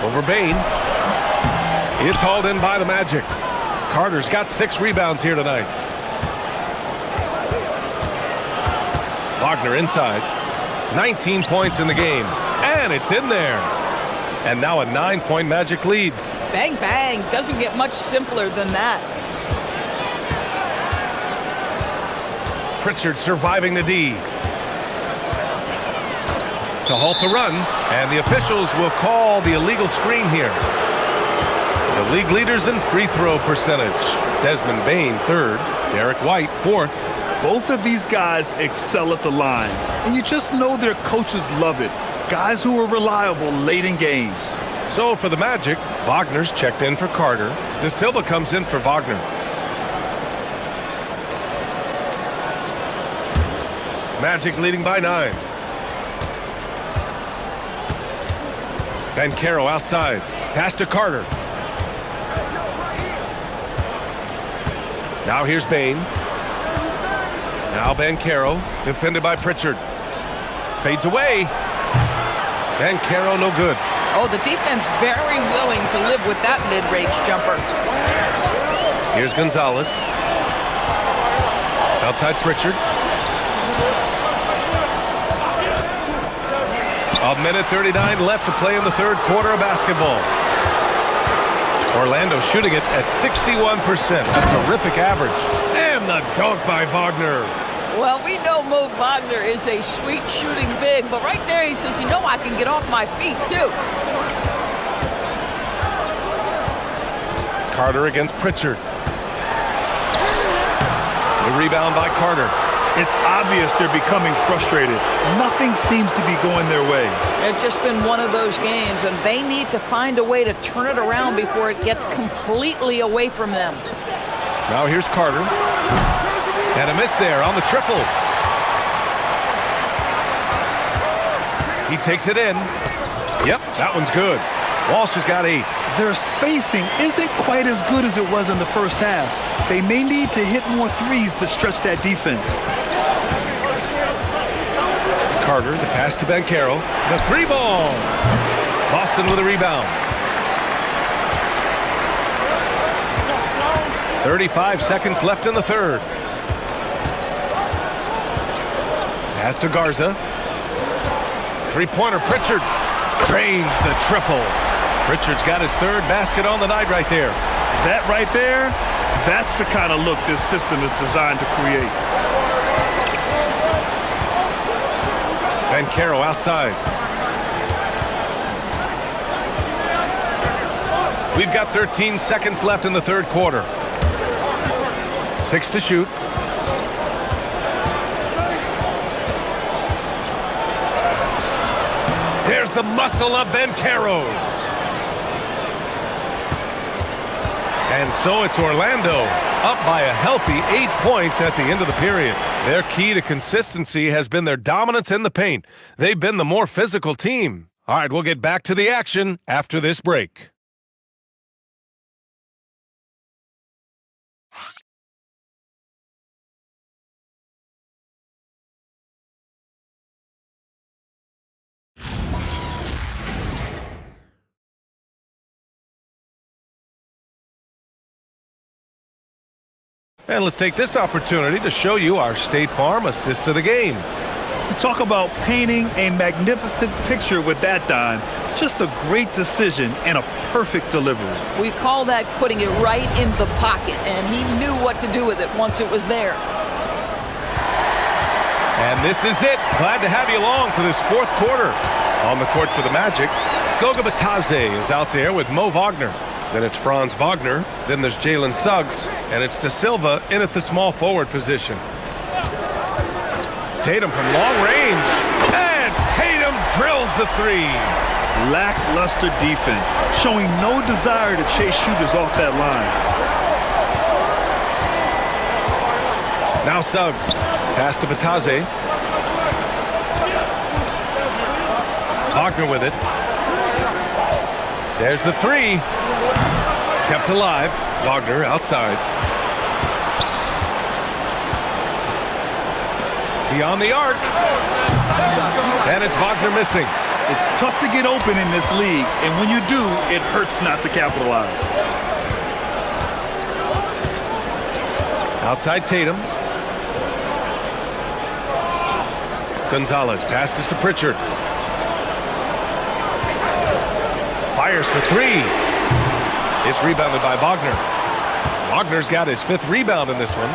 Over Bain. It's hauled in by the Magic. Carter's got 6 rebounds here tonight. Wagner inside. 19 points in the game. And it's in there. And now a 9-point Magic lead. Bang, bang. Doesn't get much simpler than that. Pritchard surviving the D. To halt the run, and the officials will call the illegal screen here. The league leaders in free throw percentage. Desmond Bane, third. Derek White, fourth. Both of these guys excel at the line, and you just know their coaches love it. Guys who are reliable late in games. So for the Magic, Wagner's checked in for Carter. De Silva comes in for Wagner. Magic leading by 9. Banchero outside. Pass to Carter. Now here's Bane. Now Banchero, defended by Pritchard. Fades away. Banchero no good. Oh, the defense very willing to live with that mid-range jumper. Here's Gonzalez. Outside Pritchard. A minute 39 left to play in the third quarter of basketball. Orlando shooting it at 61%. A terrific average. And the dunk by Wagner. Well, we know Mo Wagner is a sweet shooting big, but right there he says, you know, I can get off my feet too. Carter against Pritchard. The rebound by Carter. It's obvious they're becoming frustrated. Nothing seems to be going their way. It's just been one of those games, and they need to find a way to turn it around before it gets completely away from them. Now here's Carter. And a miss there on the triple. He takes it in. Yep, that one's good. Walsh has got 8. Their spacing isn't quite as good as it was in the first half. They may need to hit more threes to stretch that defense. Carter, the pass to Banchero. The 3-ball. Boston with a rebound. 35 seconds left in the third. Pass to Garza. 3-pointer Pritchard. Drains the triple. Pritchard's got his third basket on the night right there. That right there, that's the kind of look this system is designed to create. Banchero outside. We've got 13 seconds left in the third quarter. 6 to shoot. There's the muscle of Banchero. And so it's Orlando up by a healthy 8 points at the end of the period. Their key to consistency has been their dominance in the paint. They've been the more physical team. All right, we'll get back to the action after this break. And let's take this opportunity to show you our State Farm assist to the game. Talk about painting a magnificent picture with that dime. Just a great decision and a perfect delivery. We call that putting it right in the pocket, and he knew what to do with it once it was there. And this is it. Glad to have you along for this fourth quarter. On the court for the Magic, Goga Bitadze is out there with Mo Wagner. Then it's Franz Wagner. Then there's Jalen Suggs. And it's De Silva in at the small forward position. Tatum from long range. And Tatum drills the 3. Lackluster defense, showing no desire to chase shooters off that line. Now Suggs. Pass to Bitadze. Wagner with it. There's the 3. Kept alive. Wagner outside. Beyond the arc. And it's Wagner missing. It's tough to get open in this league, and when you do, it hurts not to capitalize. Outside Tatum. Gonzalez passes to Pritchard. Fires for three. It's rebounded by Wagner. Wagner's got his 5th rebound in this one.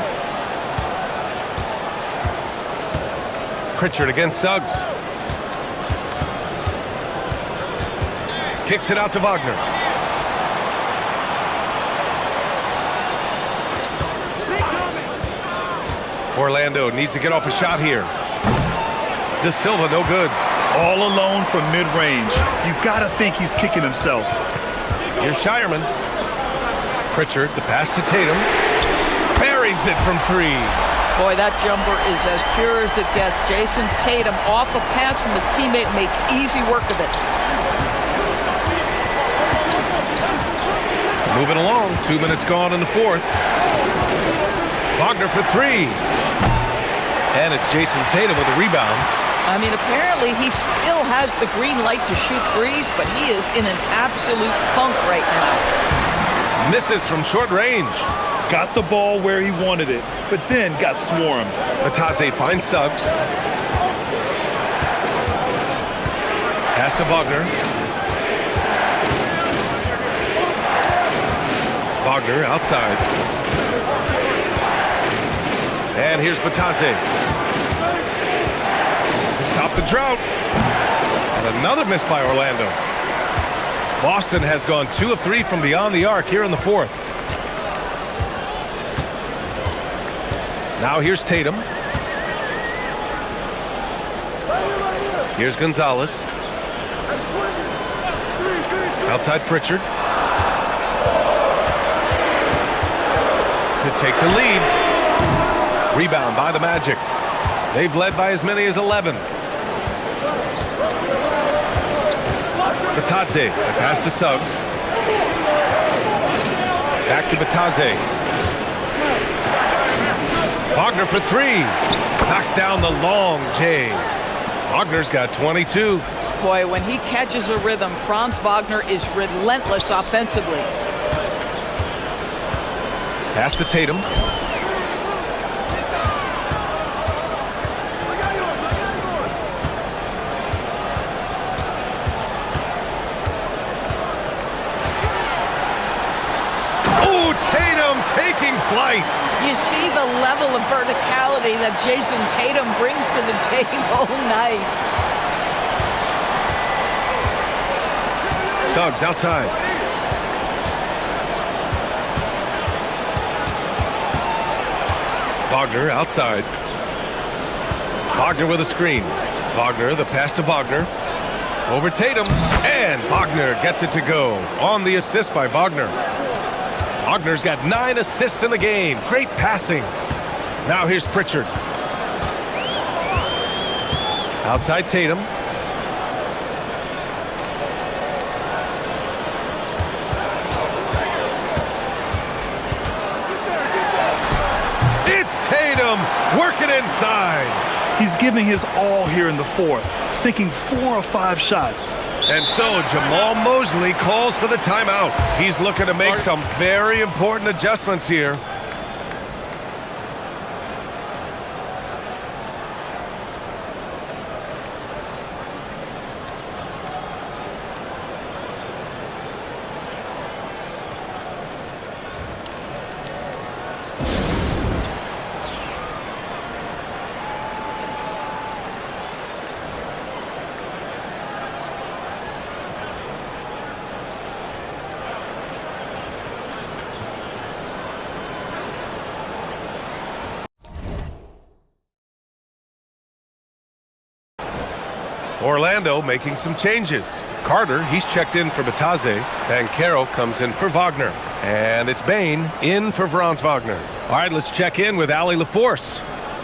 Pritchard against Suggs. Kicks it out to Wagner. Orlando needs to get off a shot here. De Silva, no good. All alone from mid-range. You've got to think he's kicking himself. Here's Shireman. Pritchard, the pass to Tatum. Buries it from 3. Boy, that jumper is as pure as it gets. Jason Tatum off a pass from his teammate makes easy work of it. Moving along, 2 minutes gone in the 4th. Wagner for 3. And it's Jason Tatum with a rebound. I mean, apparently he still has the green light to shoot threes, but he is in an absolute funk right now. Misses from short range. Got the ball where he wanted it, but then got swarmed. Batase finds Suggs. Pass to Wagner. Wagner outside. And here's Batase. Stop the drought. And another miss by Orlando. Boston has gone 2 of 3 from beyond the arc here in the 4th. Now here's Tatum. Here's Gonzalez. Outside Pritchard. To take the lead. Rebound by the Magic. They've led by as many as 11. Batase, the pass to Suggs. Back to Batase. Wagner for 3. Knocks down the long J. Wagner's got 22. Boy, when he catches a rhythm, Franz Wagner is relentless offensively. Pass to Tatum. Taking flight. You see the level of verticality that Jason Tatum brings to the table. Nice. Suggs outside. Wagner outside. Wagner with a screen. Wagner, the pass to Wagner. Over Tatum. And Wagner gets it to go. On the assist by Wagner. Wagner's got 9 assists in the game. Great passing. Now here's Pritchard. Outside Tatum. It's Tatum working inside. He's giving his all here in the 4th, sinking 4 of 5 shots. And so Jamal Mosley calls for the timeout. He's looking to make some very important adjustments here. Orlando making some changes. Carter, he's checked in for Batase. Banchero comes in for Wagner. And it's Bane in for Franz Wagner. All right, let's check in with Allie LaForce.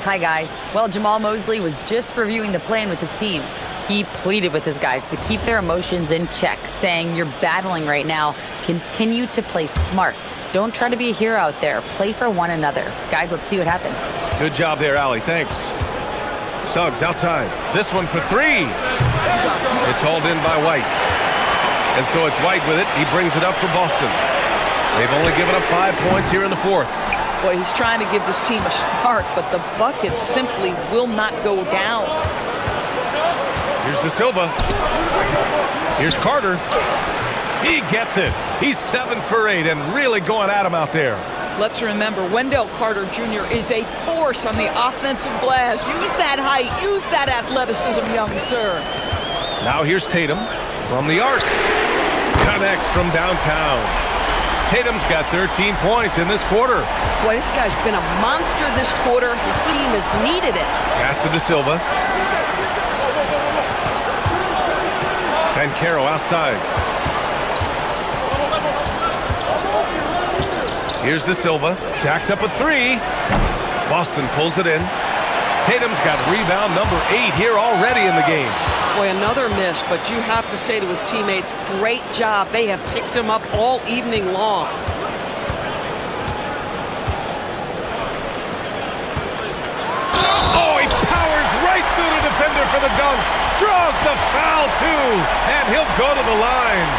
Hi, guys. Well, Jamal Mosley was just reviewing the plan with his team. He pleaded with his guys to keep their emotions in check, saying, "You're battling right now. Continue to play smart. Don't try to be a hero out there. Play for one another." Guys, let's see what happens. Good job there, Allie. Thanks. Suggs outside. This one for 3. It's hauled in by White. And so it's White with it. He brings it up for Boston. They've only given up 5 points here in the 4th. Boy, he's trying to give this team a spark, but the buckets simply will not go down. Here's De Silva. Here's Carter. He gets it. He's 7 for 8 and really going at him out there. Let's remember, Wendell Carter Jr. is a force on the offensive glass. Use that height, use that athleticism, young sir. Now here's Tatum from the arc. Connects from downtown. Tatum's got 13 points in this quarter. Boy, this guy's been a monster this quarter. His team has needed it. Pass to De Silva. Banchero outside. Here's De Silva. Jacks up a 3. Boston pulls it in. Tatum's got rebound number 8 here already in the game. Boy, another miss, but you have to say to his teammates, great job. They have picked him up all evening long. Oh, he powers right through the defender for the dunk. Draws the foul, too. And he'll go to the line.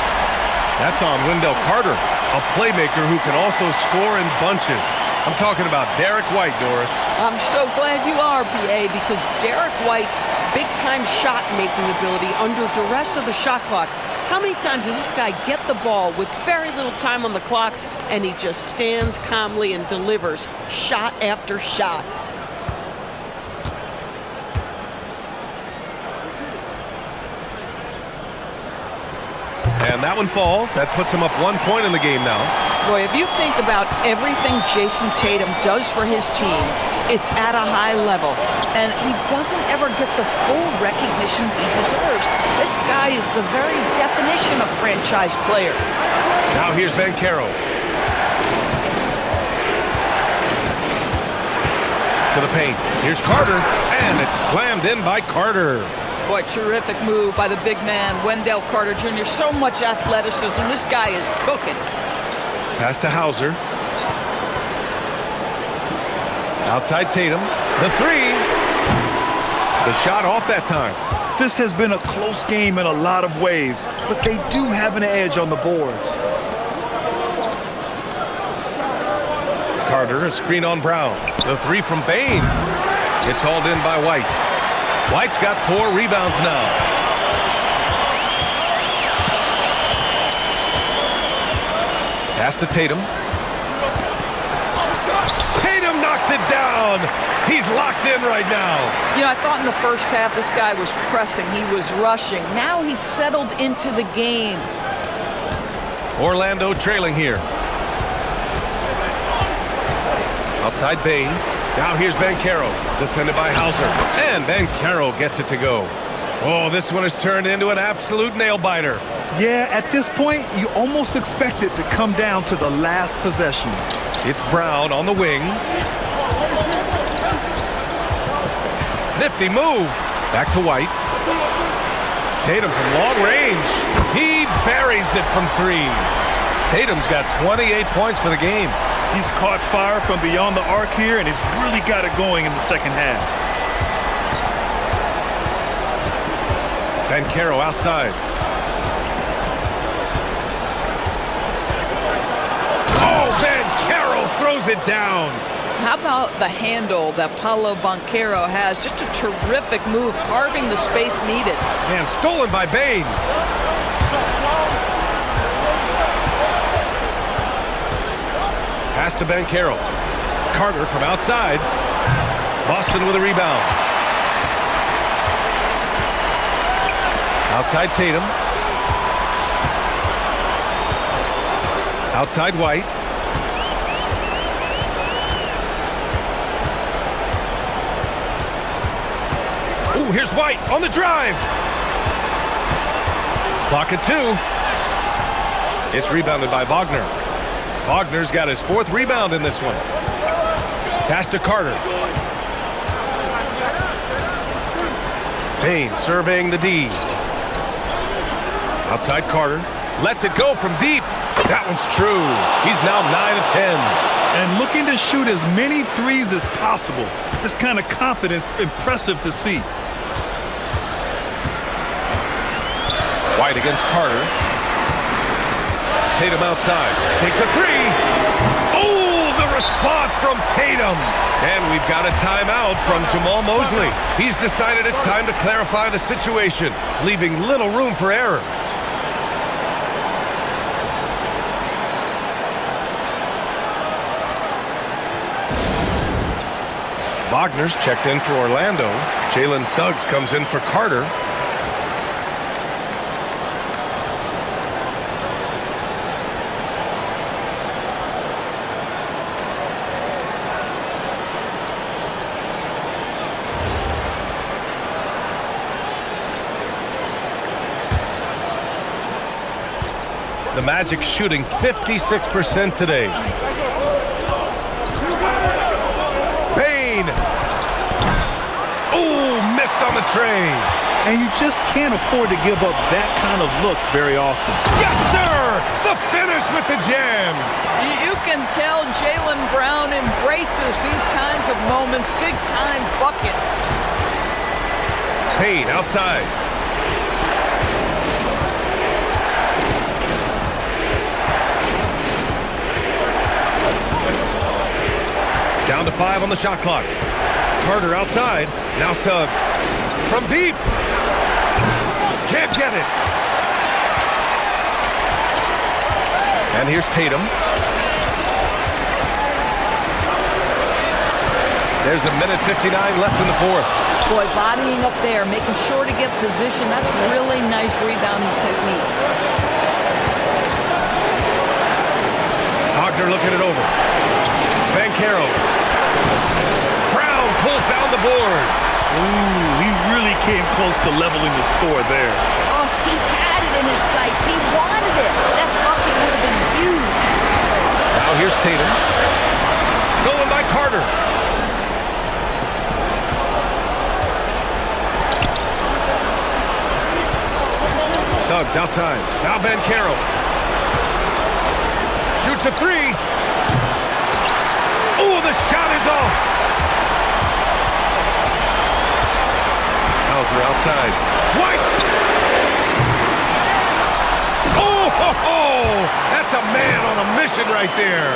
That's on Wendell Carter, a playmaker who can also score in bunches. I'm talking about Derek White, Doris. I'm so glad you are, BA, because Derek White's big-time shot-making ability under duress of the shot clock. How many times does this guy get the ball with very little time on the clock, and he just stands calmly and delivers shot after shot? And that one falls. That puts him up 1 point in the game now. Boy, if you think about everything Jason Tatum does for his team, it's at a high level. And he doesn't ever get the full recognition he deserves. This guy is the very definition of franchise player. Now here's Banchero. To the paint. Here's Carter. And it's slammed in by Carter. Boy, terrific move by the big man, Wendell Carter Jr. So much athleticism. This guy is cooking. Pass to Hauser. Outside Tatum. The 3. The shot off that time. This has been a close game in a lot of ways, but they do have an edge on the boards. Carter, a screen on Brown. The 3 from Bane. It's hauled in by White. White's got 4 rebounds now. Pass to Tatum. Tatum knocks it down. He's locked in right now. You know, I thought in the first half this guy was pressing. He was rushing. Now he's settled into the game. Orlando trailing here. Outside Bane. Now here's Banchero, defended by Hauser. And Banchero gets it to go. Oh, this one has turned into an absolute nail-biter. Yeah, at this point, you almost expect it to come down to the last possession. It's Brown on the wing. Nifty move. Back to White. Tatum from long range. He buries it from 3. Tatum's got 28 points for the game. He's caught fire from beyond the arc here, and he's really got it going in the second half. Banchero outside. Oh, Banchero throws it down. How about the handle that Paolo Banchero has? Just a terrific move, carving the space needed. And stolen by Bane. Pass to Banchero. Carter from outside. Boston with a rebound. Outside Tatum. Outside White. Ooh, here's White on the drive. Clock at 2. It's rebounded by Wagner. Wagner's got his 4th rebound in this one. Pass to Carter. Bane surveying the D. Outside Carter. Lets it go from deep. That one's true. He's now 9 of 10. And looking to shoot as many threes as possible. This kind of confidence, impressive to see. White against Carter. Tatum outside. Takes the 3. Oh, the response from Tatum. And we've got a timeout from Jamal Mosley. He's decided it's time to clarify the situation, leaving little room for error. Wagner's checked in for Orlando. Jalen Suggs comes in for Carter. The Magic shooting 56% today. Payne. Ooh, missed on the tray. And you just can't afford to give up that kind of look very often. Yes, sir! The finish with the jam. You can tell Jaylen Brown embraces these kinds of moments. Big-time bucket. Payne outside. Down to 5 on the shot clock. Carter outside. Now Suggs. From deep. Can't get it. And here's Tatum. There's a minute 59 left in the fourth. Boy, bodying up there, making sure to get position. That's really nice rebounding technique. Wagner looking it over. Banchero. Brown pulls down the board. Ooh, he really came close to leveling the score there. Oh, he had it in his sights. He wanted it. That bucket would have been huge. Now here's Tatum. Stolen by Carter. Suggs outside. Now Banchero. Shoots a three. Oh, the shot is off. Hauser outside. White. Oh, that's a man on a mission right there.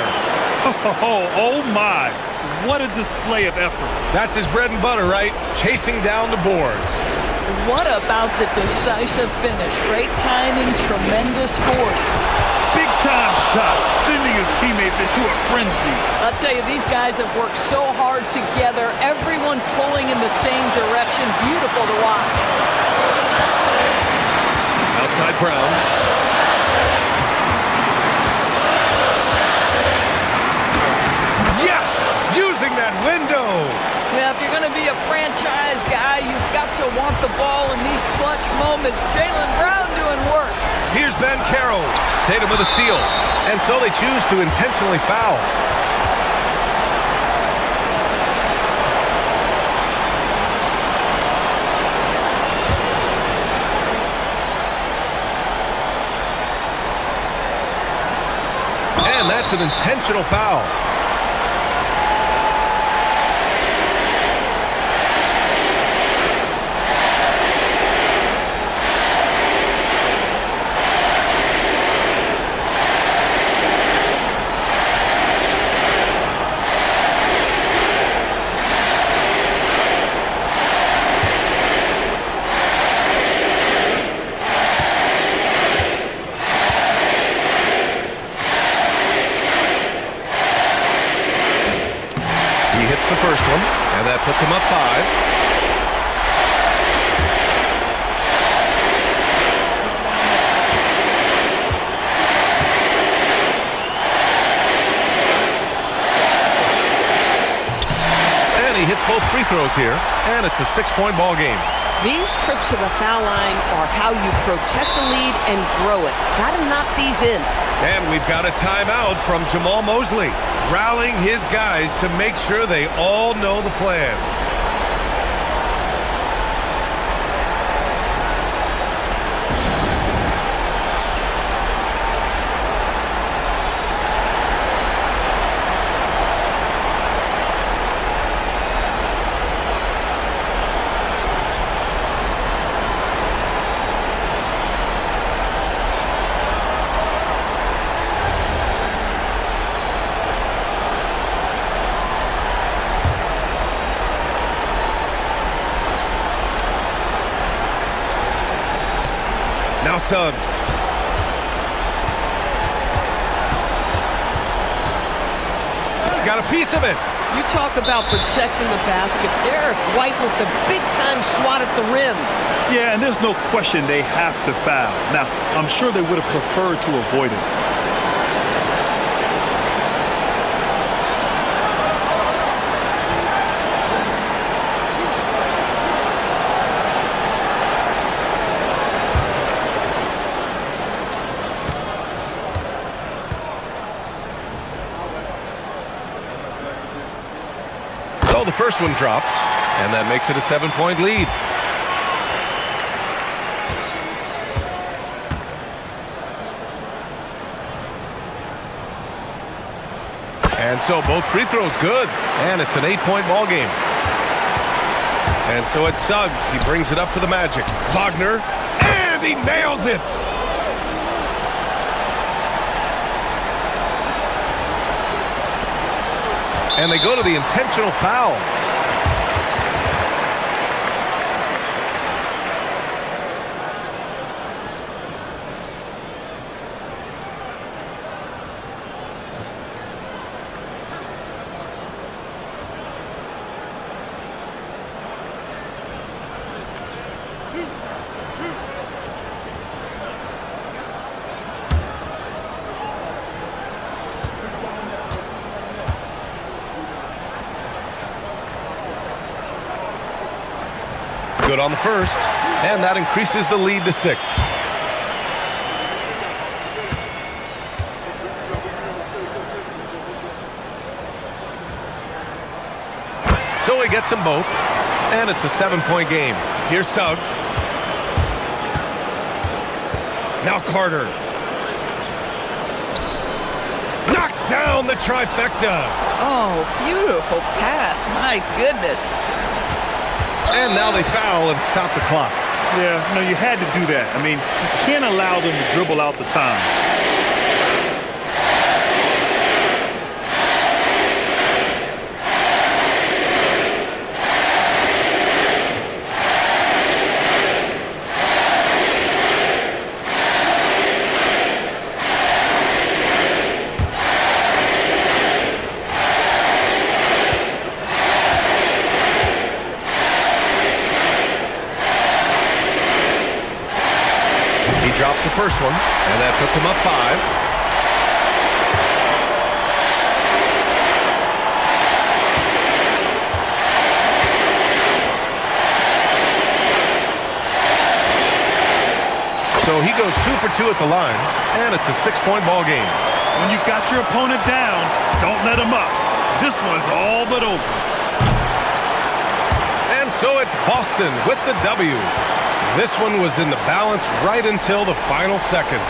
Oh my. What a display of effort. That's his bread and butter, right? Chasing down the boards. What about the decisive finish? Great timing, tremendous force. Big-time shot, sending his teammates into a frenzy. I'll tell you, these guys have worked so hard together, everyone pulling in the same direction. Beautiful to watch. Outside Brown. Yes! Using that window. Yeah, if you're going to be a franchise guy, you've got to want the ball in these clutch moments. Jaylen Brown doing work. Here's Banchero. Tatum with a steal. And so they choose to intentionally foul. And that's an intentional foul. The first one, and that puts him up 5. And he hits both free throws here, and it's a 6-point ball game. These trips to the foul line are how you protect the lead and grow it. Got to knock these in. And we've got a timeout from Jamal Mosley, rallying his guys to make sure they all know the plan. Now Suggs. Got a piece of it. You talk about protecting the basket. Derek White with the big-time swat at the rim. Yeah, and there's no question they have to foul. Now, I'm sure they would have preferred to avoid it. So the first one drops, and that makes it a 7-point lead. And so both free throws good, and it's an 8-point ball game. And so it's Suggs. He brings it up for the Magic. Wagner, and he nails it. And they go to the intentional foul. Good on the first, and that increases the lead to 6. So he gets them both, and it's a 7-point game. Here's Suggs. Now Carter. Knocks down the trifecta. Oh, beautiful pass. My goodness. And now they foul and stop the clock. Yeah, no, you had to do that. I mean, you can't allow them to dribble out the time. Drops the first one, and that puts him up 5. So he goes 2 for 2 at the line, and it's a 6-point ball game. When you've got your opponent down, don't let him up. This one's all but over. And so it's Boston with the W. This one was in the balance right until the final seconds.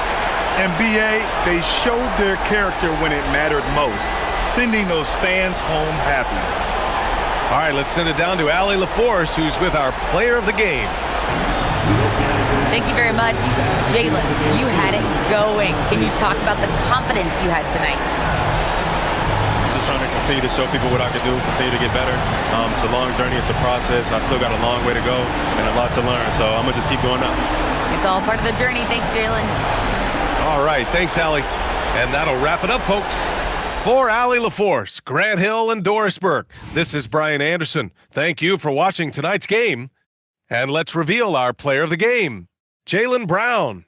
NBA, they showed their character when it mattered most, sending those fans home happy. All right, let's send it down to Allie LaForce, who's with our player of the game. Thank you very much. Jalen, you had it going. Can you talk about the confidence you had tonight? Just trying to continue to show people what I can do, continue to get better. It's a long journey. It's a process. I still got a long way to go and a lot to learn. So I'm going to just keep going up. It's all part of the journey. Thanks, Jalen. All right. Thanks, Allie. And that'll wrap it up, folks. For Allie LaForce, Grant Hill, and Doris Burke, this is Brian Anderson. Thank you for watching tonight's game. And let's reveal our player of the game, Jaylen Brown.